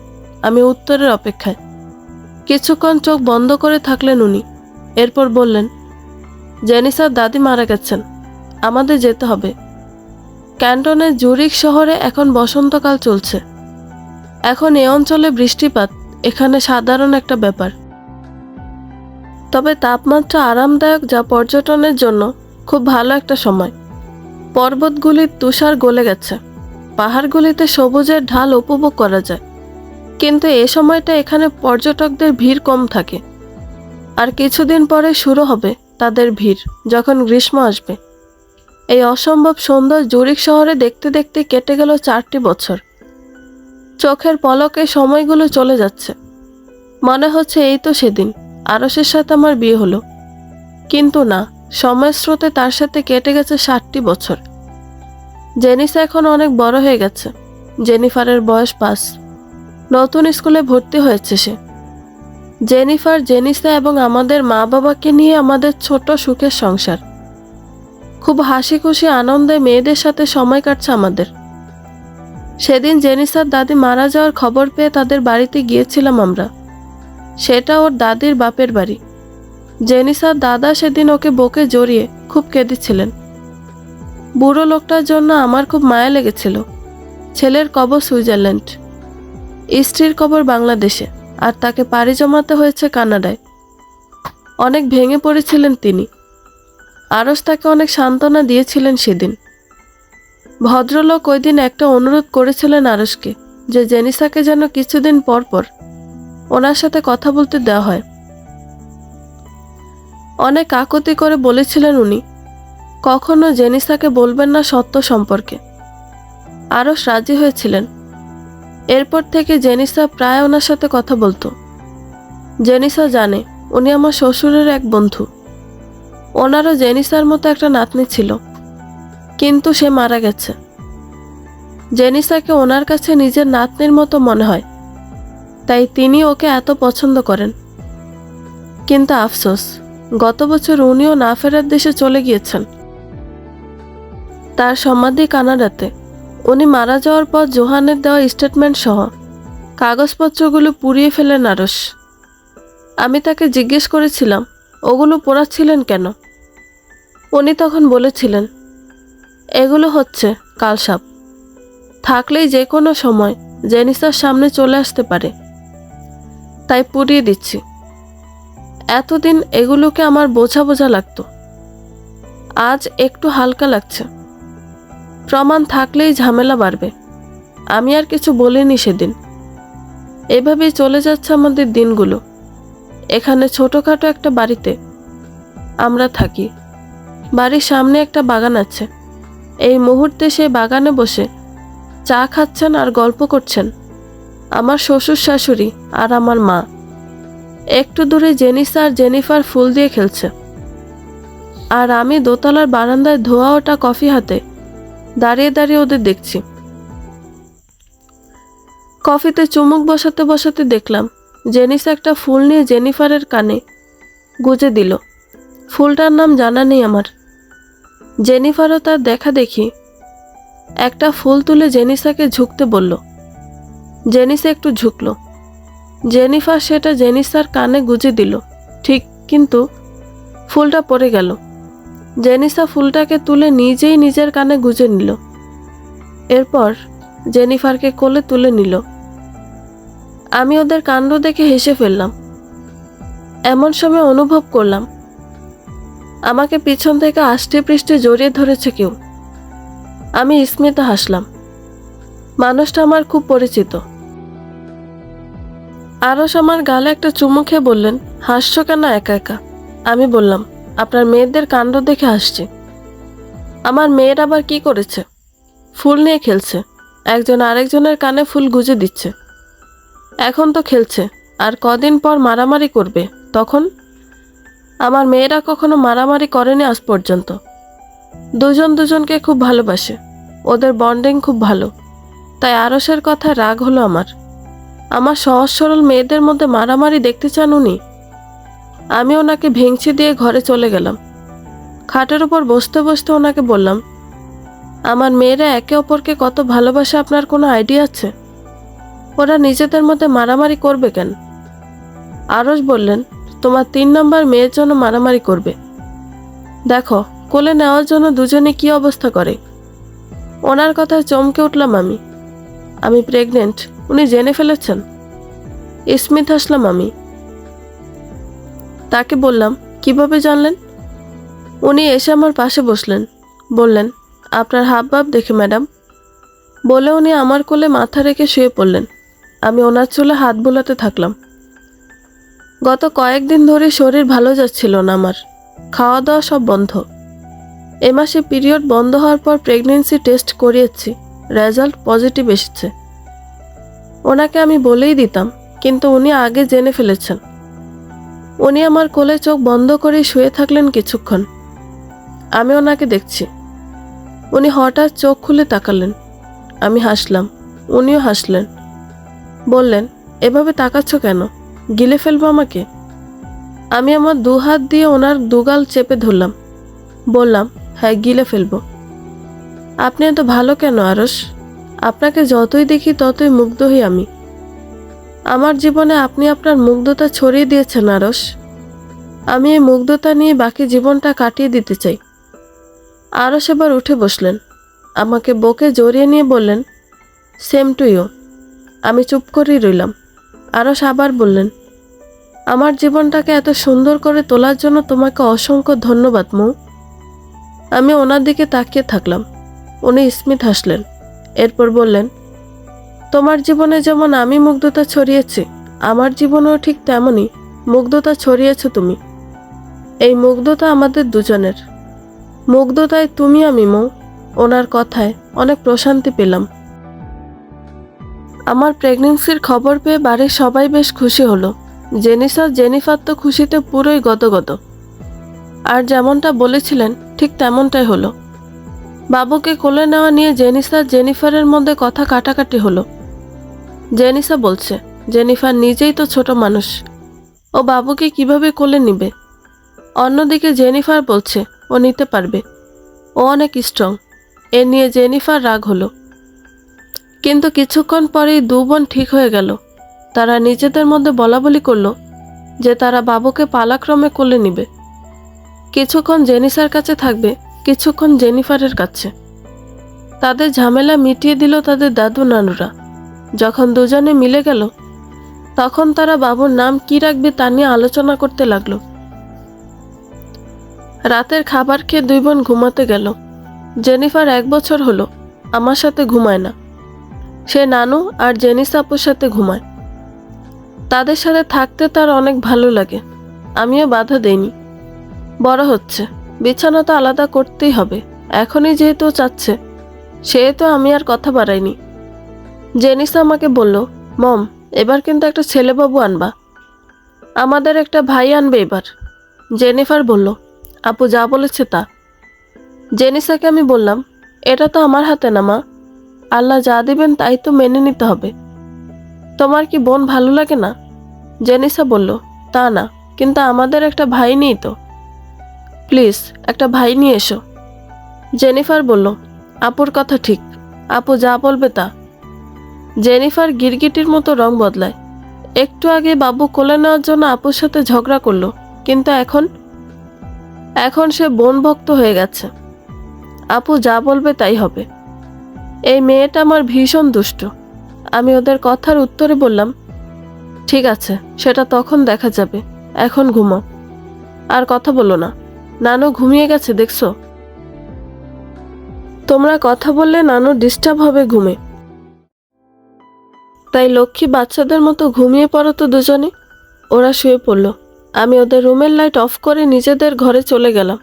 আমি উত্তরের অপেক্ষায়। কিছুক্ষণ চোখ বন্ধ করে থাকলেন উনি। এরপর বললেন, জেনিসার দাদি মারা গেছেন, আমাদের যেতে হবে। ক্যান্টনের জুরিক শহরে এখন বসন্তকাল চলছে। এখন এ অঞ্চলে বৃষ্টিপাত এখানে সাধারণ একটা ব্যাপার। তবে তাপমাত্রা আরামদায়ক, যা পর্যটনের জন্য খুব ভালো একটা সময়। পর্বতগুলির তুষার গলে গেছে, পাহাড়গুলিতে সবুজের ঢাল উপভোগ করা যায়। কিন্তু এ সময়টা এখানে পর্যটকদের ভিড় কম থাকে। আর কিছুদিন পরে শুরু হবে তাদের ভিড়, যখন গ্রীষ্ম আসবে। এই অসম্ভব সুন্দর জুরিক শহরে দেখতে দেখতে কেটে গেল 4টি বছর। চোখের পলকে সময়গুলো চলে যাচ্ছে। মনে হচ্ছে এই তো সেদিন আরশের সাথে আমার বিয়ে হলো। কিন্তু না, সময়ের স্রোতে তার সাথে কেটে গেছে 60টি বছর। জেনিসা এখন অনেক বড় হয়ে গেছে। জেনিফারের বয়স 5। নতুন স্কুলে ভর্তি হয়েছে সে। জেনিফার, জেনিসা এবং আমাদের মা বাবাকে নিয়ে আমাদের ছোট সুখের সংসার। খুব হাসি খুশি আনন্দে মেয়েদের সাথে সময় কাটছে আমাদের। সেদিন জেনিসার দাদি মারা যাওয়ার খবর পেয়ে তাদের বাড়িতে গিয়েছিলাম আমরা। সেটা ওর দাদির বাপের বাড়ি। জেনিসার দাদা সেদিন ওকে বুকে জড়িয়ে খুব কেঁদেছিলেন। বুড়ো লোকটার জন্য আমার খুব মায়া লেগেছিল। ছেলের কবর সুইজারল্যান্ড, স্ত্রীর কবর বাংলাদেশে, আর তাকে পাড়ি জমাতে হয়েছে কানাডায়। অনেক ভেঙে পড়েছিলেন তিনি। আরশ তাকে অনেক সান্ত্বনা দিয়েছিলেন সেদিন। ভদ্রলোক ওই দিন একটা অনুরোধ করেছিলেন আরশকে, যে জেনিসাকে যেন কিছুদিন পর পর ওনার সাথে কথা বলতে দেওয়া হয়। অনেক কাকুতি করে বলেছিলেন উনি, কখনো জেনিসাকে বলবেন না সত্য সম্পর্কে। আরশ রাজি হয়েছিলেন। এরপর থেকে জেনিসা প্রায় ওনার সাথে কথা বলতো। জেনিসা জানে উনি আমার শ্বশুরের এক বন্ধু। ওনারও জেনিসার মতো একটা নাতনি ছিল, কিন্তু সে মারা গেছে। জেনিসাকে ওনার কাছে নিজের নাতনির মতো মনে হয়, তাই তিনি ওকে এত পছন্দ করেন। কিন্তু আফসোস, গত বছর উনিও না ফেরার দেশে চলে গিয়েছেন। তার সমাধি কানাডাতে। উনি মারা যাওয়ার পর জোহানের দেওয়া স্টেটমেন্ট সহ কাগজপত্রগুলো পুড়িয়ে ফেলেন আরশ। আমি তাকে জিজ্ঞেস করেছিলাম ওগুলো পোড়াচ্ছিলেন কেন। উনি তখন বলেছিলেন, এগুলো হচ্ছে কালসাপ, থাকলেই যে কোনো সময় জেনিসার সামনে চলে আসতে পারে, তাই পুড়িয়ে দিচ্ছি। এতদিন এগুলোকে আমার বোঝা বোঝা লাগতো, আজ একটু হালকা লাগছে। প্রমাণ থাকলেই ঝামেলা বাড়বে। আমি আর কিছু বলিনি সেদিন। এভাবেই চলে যাচ্ছে আমাদের দিনগুলো। এখানে ছোটোখাটো একটা বাড়িতে আমরা থাকি। বাড়ির সামনে একটা বাগান আছে। এই মুহূর্তে সেই বাগানে বসে চা খাচ্ছেন আর গল্প করছেন আমার শ্বশুর শাশুড়ি আর আমার মা। একটু দূরে জেনিসা আর জেনিফার ফুল দিয়ে খেলছে, আর আমি দোতলার বারান্দায় ধোয়া ওটা কফি হাতে দাঁড়িয়ে দাঁড়িয়ে ওদের দেখছি। কফিতে চুমুক বসাতে বসাতে দেখলাম জেনিসা একটা ফুল নিয়ে জেনিফারের কানে গুজে দিল। ফুলটার নাম জানা নেই আমার। জেনিফারও তার দেখা দেখি একটা ফুল তুলে জেনিসাকে ঝুঁকতে বলল। জেনিসা একটু ঝুঁকল। জেনিফার সেটা জেনিসার কানে গুজে দিল ঠিক, কিন্তু ফুলটা পড়ে গেল। জেনিসা ফুলটাকে তুলে নিজেই নিজের কানে গুজে নিল। এরপর জেনিফারকে কোলে তুলে নিল। আমি ওদের কাণ্ড দেখে হেসে ফেললাম। এমন সময় অনুভব করলাম আমাকে পিছন থেকে আষ্টে পৃষ্ঠে জড়িয়ে ধরেছে কেউ। আমি স্মিত হাসলাম। মানুষটা আমার খুব পরিচিত। আরশ আমার গালে একটা চুমু খেয়ে বললেন, হাসছো কেন একা একা? আমি বললাম, আপনার মেয়েদের কাণ্ড দেখে হাসছি। আমার মেয়ের আবার কি করেছে? ফুল নিয়ে খেলছে, একজন আরেকজনের কানে ফুল গুজে দিচ্ছে। এখন তো খেলছে, আর কদিন পর মারামারি করবে। তখন আমার মেয়েরা কখনো মারামারি করেনি আজ পর্যন্ত। দুজন দুজনকে খুব ভালোবাসে, ওদের বন্ডিং খুব ভালো। তাই আরশের কথা রাগ হলো আমার। আমার সহজ সরল মেয়েদের মধ্যে মারামারি দেখতে চান উনি? আমি ওনাকে ভেঙচি দিয়ে ঘরে চলে গেলাম। খাটের উপর বসতে বসতে ওনাকে বললাম, আমার মেয়েরা একে অপরকে কত ভালোবাসে আপনার কোনো আইডিয়া আছে? ওরা নিজেদের মধ্যে মারামারি করবে কেন? আরশ বললেন, তোমার 3 নম্বর মেয়ের জন্য মারামারি করবে। দেখো কোলে নেওয়ার জন্য দুজনে কি অবস্থা করে। ওনার কথায় চমকে উঠলাম আমি প্রেগনেন্ট উনি জেনে ফেলেছেন। স্মিত হাসলাম আমি। তাকে বললাম, কিভাবে জানলেন? উনি এসে আমার পাশে বসলেন, বললেন, আপনার হাবভাব দেখে ম্যাডাম। বলে উনি আমার কোলে মাথা রেখে শুয়ে পড়লেন। আমি ওনার চুলে হাত বুলাতে থাকলাম। গত কয়েকদিন ধরে শরীর ভালো যাচ্ছিল না আমার। খাওয়া দাওয়া সব বন্ধ। এ মাসে পিরিয়ড বন্ধ হওয়ার পর প্রেগনেন্সি টেস্ট করিয়েছি, রেজাল্ট পজিটিভ এসেছে। ওনাকে আমি বলেই দিতাম, কিন্তু উনি আগে জেনে ফেলেছেন। উনি আমার কোলে চোখ বন্ধ করে শুয়ে থাকলেন কিছুক্ষণ। আমি ওনাকে দেখছি। উনি হঠাৎ চোখ খুলে তাকালেন। আমি হাসলাম, উনিও হাসলেন। বললেন, এভাবে তাকাচ্ছ কেন? গিলে ফেলবো আমাকে? আমি আমার 2 হাত দিয়ে ওনার দুগাল চেপে ধরলাম। বললাম, হ্যাঁ গিলে ফেলবো। আপনি এত ভালো কেন আরশ? আপনাকে যতই দেখি ততই মুগ্ধ হই আমি। আমার জীবনে আপনি আপনার মুগ্ধতা ছড়িয়ে দিয়েছেন আরশ। আমি এই মুগ্ধতা নিয়ে বাকি জীবনটা কাটিয়ে দিতে চাই। আরশ এবার উঠে বসলেন। আমাকে বুকে জড়িয়ে নিয়ে বললেন, সেম টু ইউ। আমি চুপ করেই রইলাম। আরশ আবার বললেন, আমার জীবনটাকে এত সুন্দর করে তোলার জন্য তোমাকে অসংখ্য ধন্যবাদ মৌ। আমি ওনার দিকে তাকিয়ে থাকলাম। উনি স্মিত হাসলেন। এরপর বললেন, তোমার জীবনে যেমন আমি মুগ্ধতা ছড়িয়েছি, আমার জীবনেও ঠিক তেমনই মুগ্ধতা ছড়িয়েছ তুমি। এই মুগ্ধতা আমাদের দুজনের। মুগ্ধতায় তুমি আমি মৌ। ওনার কথায় অনেক প্রশান্তি পেলাম। আমার প্রেগনেন্সির খবর পেয়ে বাড়ির সবাই বেশ খুশি হলো। জেনিফার তো খুশিতে পুরোই গদগদ। আর যেমনটা বলেছিলেন ঠিক তেমনটাই হলো। বাবুকে কোলে নেওয়া নিয়ে জেনিফারের মধ্যে কথা কাটাকাটি হলো। জেনিসা বলছে, জেনিফার নিজেই তো ছোট মানুষ, ও বাবুকে কিভাবে কোলে নিবে। অন্যদিকে জেনিফার বলছে ও নিতে পারবে, ও অনেক স্ট্রং। এ নিয়ে জেনিফার রাগ হলো। কিন্তু কিছুক্ষণ পরেই দু বোন ঠিক হয়ে গেল। তারা নিজেদের মধ্যে বলাবলি করলো যে তারা বাবুকে পালাক্রমে কোলে নিবে। কিছুক্ষণ জেনিসার কাছে থাকবে, কিছুক্ষণ জেনিফারের কাছে। তাদের ঝামেলা মিটিয়ে দিল তাদের দাদু নানুরা। যখন দুজনে মিলে গেল তখন তারা বাবুর নাম কি রাখবে তা নিয়ে আলোচনা করতে লাগলো। রাতের খাবার খেয়ে দুই বোন ঘুমাতে গেল। জেনিফার 1 বছর হলো আমার সাথে ঘুমায় না, সে নানু আর জেনিস আপুর সাথে ঘুমায়। তাদের সাথে থাকতে তার অনেক ভালো লাগে, আমিও বাধা দেইনি। বড় হচ্ছে, বিছানা তো আলাদা করতেই হবে, এখনই যেহেতু চাচ্ছে সেহেতু আমি আর কথা বাড়াইনি। জেনিস আমাকে বলল, মম এবার কিন্তু একটা ছেলেবাবু আনবা, আমাদের একটা ভাই আনবে এবার। জেনিফার বলল, আপু যা বলেছে তা। জেনিসাকে আমি বললাম, এটা তো আমার হাতে না মা, আল্লাহ যা দিবেন তাই তো মেনে নিতে হবে। তোমার কি বোন ভালো লাগে না? জেনিসা বলল, তা না, কিন্তু আমাদের একটা ভাই নেই তো, প্লিজ একটা ভাই নিয়ে এসো। জেনিফার বলল, আপুর কথা ঠিক, আপু যা বলবে তা। জেনিফার গিরগিটির মতো রং বদলায়। একটু আগে বাবু কোলে নেওয়ার জন্য আপুর সাথে ঝগড়া করলো, কিন্তু এখন সে বোন ভক্ত হয়ে গেছে। আপু যা বলবে তাই হবে। এই মেয়েটা আমার ভীষণ দুষ্ট। আমি ওদের কথার উত্তরে বললাম, ঠিক আছে সেটা তখন দেখা যাবে, এখন ঘুমাও, আর কথা বলো না, নানু ঘুমিয়ে গেছে দেখছো। তোমরা কথা বললে নানু ডিস্টার্ব হবে ঘুমে, তাই লক্ষ্মী বাচ্চাদের মতো ঘুমিয়ে পড়ো তো দুজনে। ওরা শুয়ে পড়ল। আমি ওদের রুমের লাইট অফ করে নিজেদের ঘরে চলে গেলাম।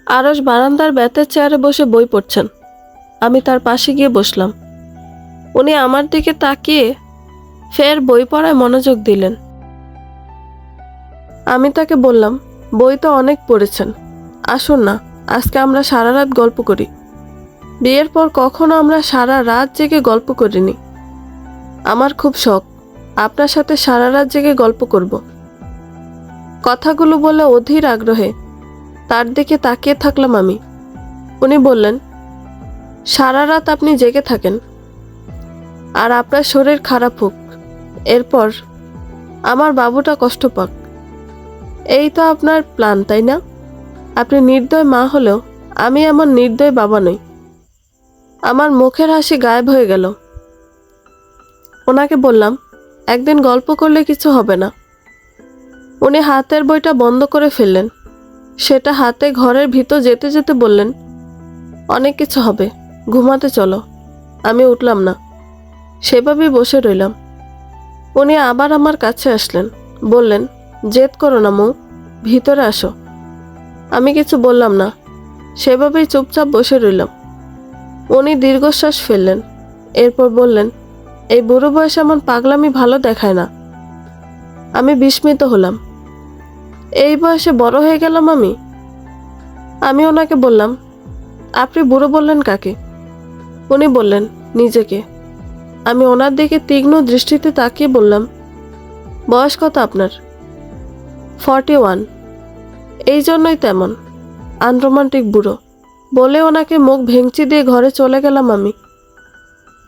আরশ বারান্দার বেতের চেয়ারে বসে বই পড়ছেন। আমি তার পাশে গিয়ে বসলাম। উনি আমার দিকে তাকিয়ে ফের বই পড়ায় মনোযোগ দিলেন। আমি তাকে বললাম, বই তো অনেক পড়েছেন, আসুন না আজকে আমরা সারা রাত গল্প করি। বিয়ের পর কখনো আমরা সারা রাত জেগে গল্প করিনি। আমার খুব শখ আপনার সাথে সারা রাত জেগে গল্প করব। কথাগুলো বলে অধীর আগ্রহে তার দিকে তাকিয়ে থাকলাম আমি। উনি বললেন, সারা রাত আপনি জেগে থাকেন আর আপনার শরীর খারাপ হোক, এরপর আমার বাবুটা কষ্ট পাক, এই তো আপনার প্ল্যান তাই না? আপনি নির্দয় মা হলেও আমি এমন নির্দয় বাবা নই। আমার মুখের হাসি গায়েব হয়ে গেল। ওনাকে বললাম, একদিন গল্প করলে কিছু হবে না। উনি হাতের বইটা বন্ধ করে ফেললেন, সেটা হাতে ঘরের ভিতর যেতে যেতে বললেন, অনেক কিছু হবে, ঘুমাতে চলো। আমি উঠলাম না, সেভাবেই বসে রইলাম। উনি আবার আমার কাছে আসলেন, বললেন, জেদ করো না মৌ, ভিতরে আসো। আমি কিছু বললাম না, সেভাবেই চুপচাপ বসে রইলাম। উনি দীর্ঘশ্বাস ফেললেন, এরপর বললেন, এই বুড়ো বয়সে আমার পাগলামি ভালো দেখায় না। আমি বিস্মিত হলাম, এই বয়সে বড় হয়ে গেলাম আমি? আমি ওনাকে বললাম, আপনি বুড়ো বললেন কাকে? উনি বললেন, নিজেকে। আমি ওনার দিকে তীক্ষ্ণ দৃষ্টিতে তাকিয়ে বললাম, বয়স কত আপনার? 41। এই জন্যই তেমন আনরোমান্টিক বুড়ো। বলে ওনাকে মুখ ভেঙচি দিয়ে ঘরে চলে গেলাম আমি।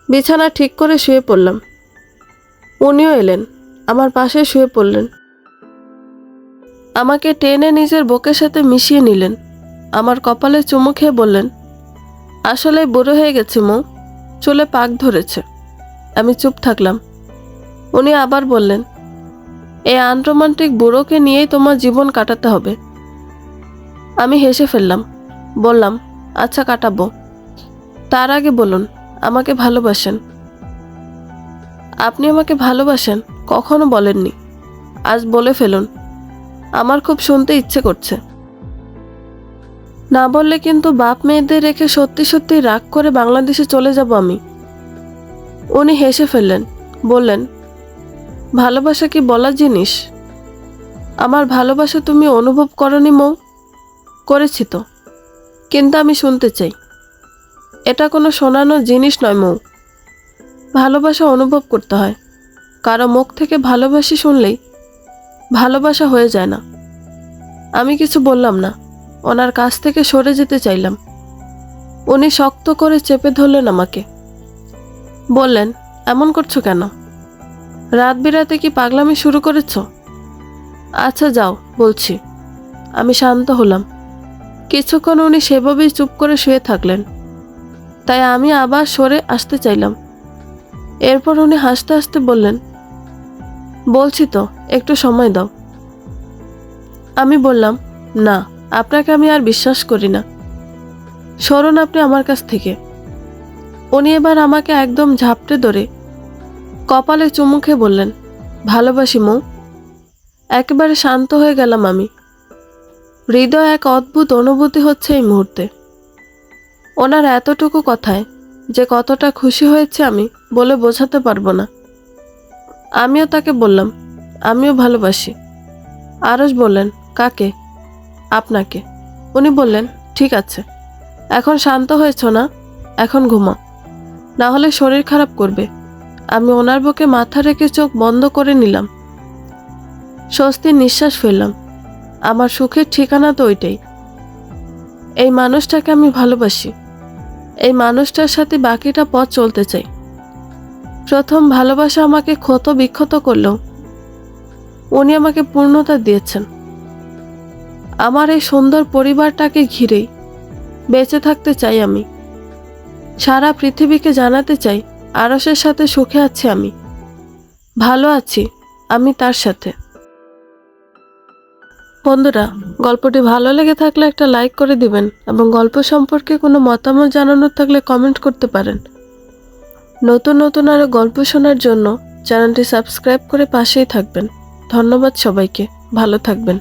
বিছানা ঠিক করে শুয়ে পড়লাম। উনিও এলেন, আমার পাশে শুয়ে পড়লেন। আমাকে টেনে নিজের বুকের সাথে মিশিয়ে নিলেন। আমার কপালে চুমু খেয়ে বললেন, আসলে বুড়ো হয়ে গেছে মৌ, চুলে পাক ধরেছে। আমি চুপ থাকলাম। উনি আবার বললেন, এই আনরোমান্টিক বুড়োকে নিয়েই তোমার জীবন কাটাতে হবে। আমি হেসে ফেললাম, বললাম, আচ্ছা কাটাবো। তার আগে বলুন, আমাকে ভালোবাসেন? আপনি আমাকে ভালোবাসেন কখনো বলেননি, আজ বলে ফেলুন, আমার খুব শুনতে ইচ্ছে করছে। না বললে কিন্তু বাপ মেয়েদের রেখে সত্যি সত্যি রাগ করে বাংলাদেশে চলে যাব আমি। উনি হেসে ফেললেন, বললেন, ভালোবাসা কি বলার জিনিস? আমার ভালোবাসা তুমি অনুভব করনি মৌ? করেছি তো, কিন্তু আমি শুনতে চাই। এটা কোনো শোনানো জিনিস নয় মৌ, ভালোবাসা অনুভব করতে হয়। কারো মুখ থেকে ভালোবাসি শুনলেই ভালোবাসা হয়ে যায় না। আমি কিছু বললাম না, ওনার কাছ থেকে সরে যেতে চাইলাম। উনি শক্ত করে চেপে ধরলেন আমাকে। বললেন, এমন করছো কেন? রাত বিরাতে কি পাগলামি শুরু করেছো? আচ্ছা যাও, বলছি। আমি শান্ত হলাম। কিছুক্ষণ উনি সেভাবেই চুপ করে শুয়ে থাকলেন। তাই আমি আবার সরে আসতে চাইলাম। এরপর উনি হাসতে হাসতে বললেন, বলছি তো, একটু সময় দাও। আমি বললাম, না, আপনাকে আমি আর বিশ্বাস করি না। সরুন আপনি আমার কাছ থেকে। উনি এবার আমাকে একদম ঝাপটে ধরে কপালে চুমু খেয়ে বললেন, ভালোবাসি মৌ। একেবারে শান্ত হয়ে গেলাম আমি। হৃদয় এক অদ্ভুত অনুভূতি হচ্ছে এই মুহূর্তে। ওনার এতটুকু কথায় যে কতটা খুশি হয়েছে আমি বলে বোঝাতে পারবো না। আমিও তাকে বললাম, আমিও ভালোবাসি। আরশ বললেন, কাকে? আপনাকে। উনি বললেন, ঠিক আছে, এখন শান্ত হয়েছ না, এখন ঘুমাও, না হলে শরীর খারাপ করবে। আমি ওনার বুকে মাথা রেখে চোখ বন্ধ করে নিলাম। স্বস্তির নিঃশ্বাস ফেললাম। আমার সুখের ঠিকানা তো ওইটাই। এই মানুষটাকে আমি ভালোবাসি। এই মানুষটার সাথে বাকিটা পথ চলতে চাই। প্রথম ভালোবাসা আমাকে ক্ষত বিক্ষত করলেও উনি আমাকে পূর্ণতা দিয়েছেন। আমার এই সুন্দর পরিবারটাকে ঘিরেই বেঁচে থাকতে চাই আমি। সারা পৃথিবীকে জানাতে চাই আরশের সাথে সুখে আছি আমি, ভালো আছি আমি তার সাথে। বন্ধুরা, গল্পটি ভালো লেগে থাকলে একটা লাইক করে দিবেন এবং গল্প সম্পর্কে কোনো মতামত জানানোর থাকলে কমেন্ট করতে পারেন। নতুন নতুন আরও গল্প শোনার জন্য চ্যানেলটি সাবস্ক্রাইব করে পাশেই থাকবেন। ধন্যবাদ সবাইকে, ভালো থাকবেন।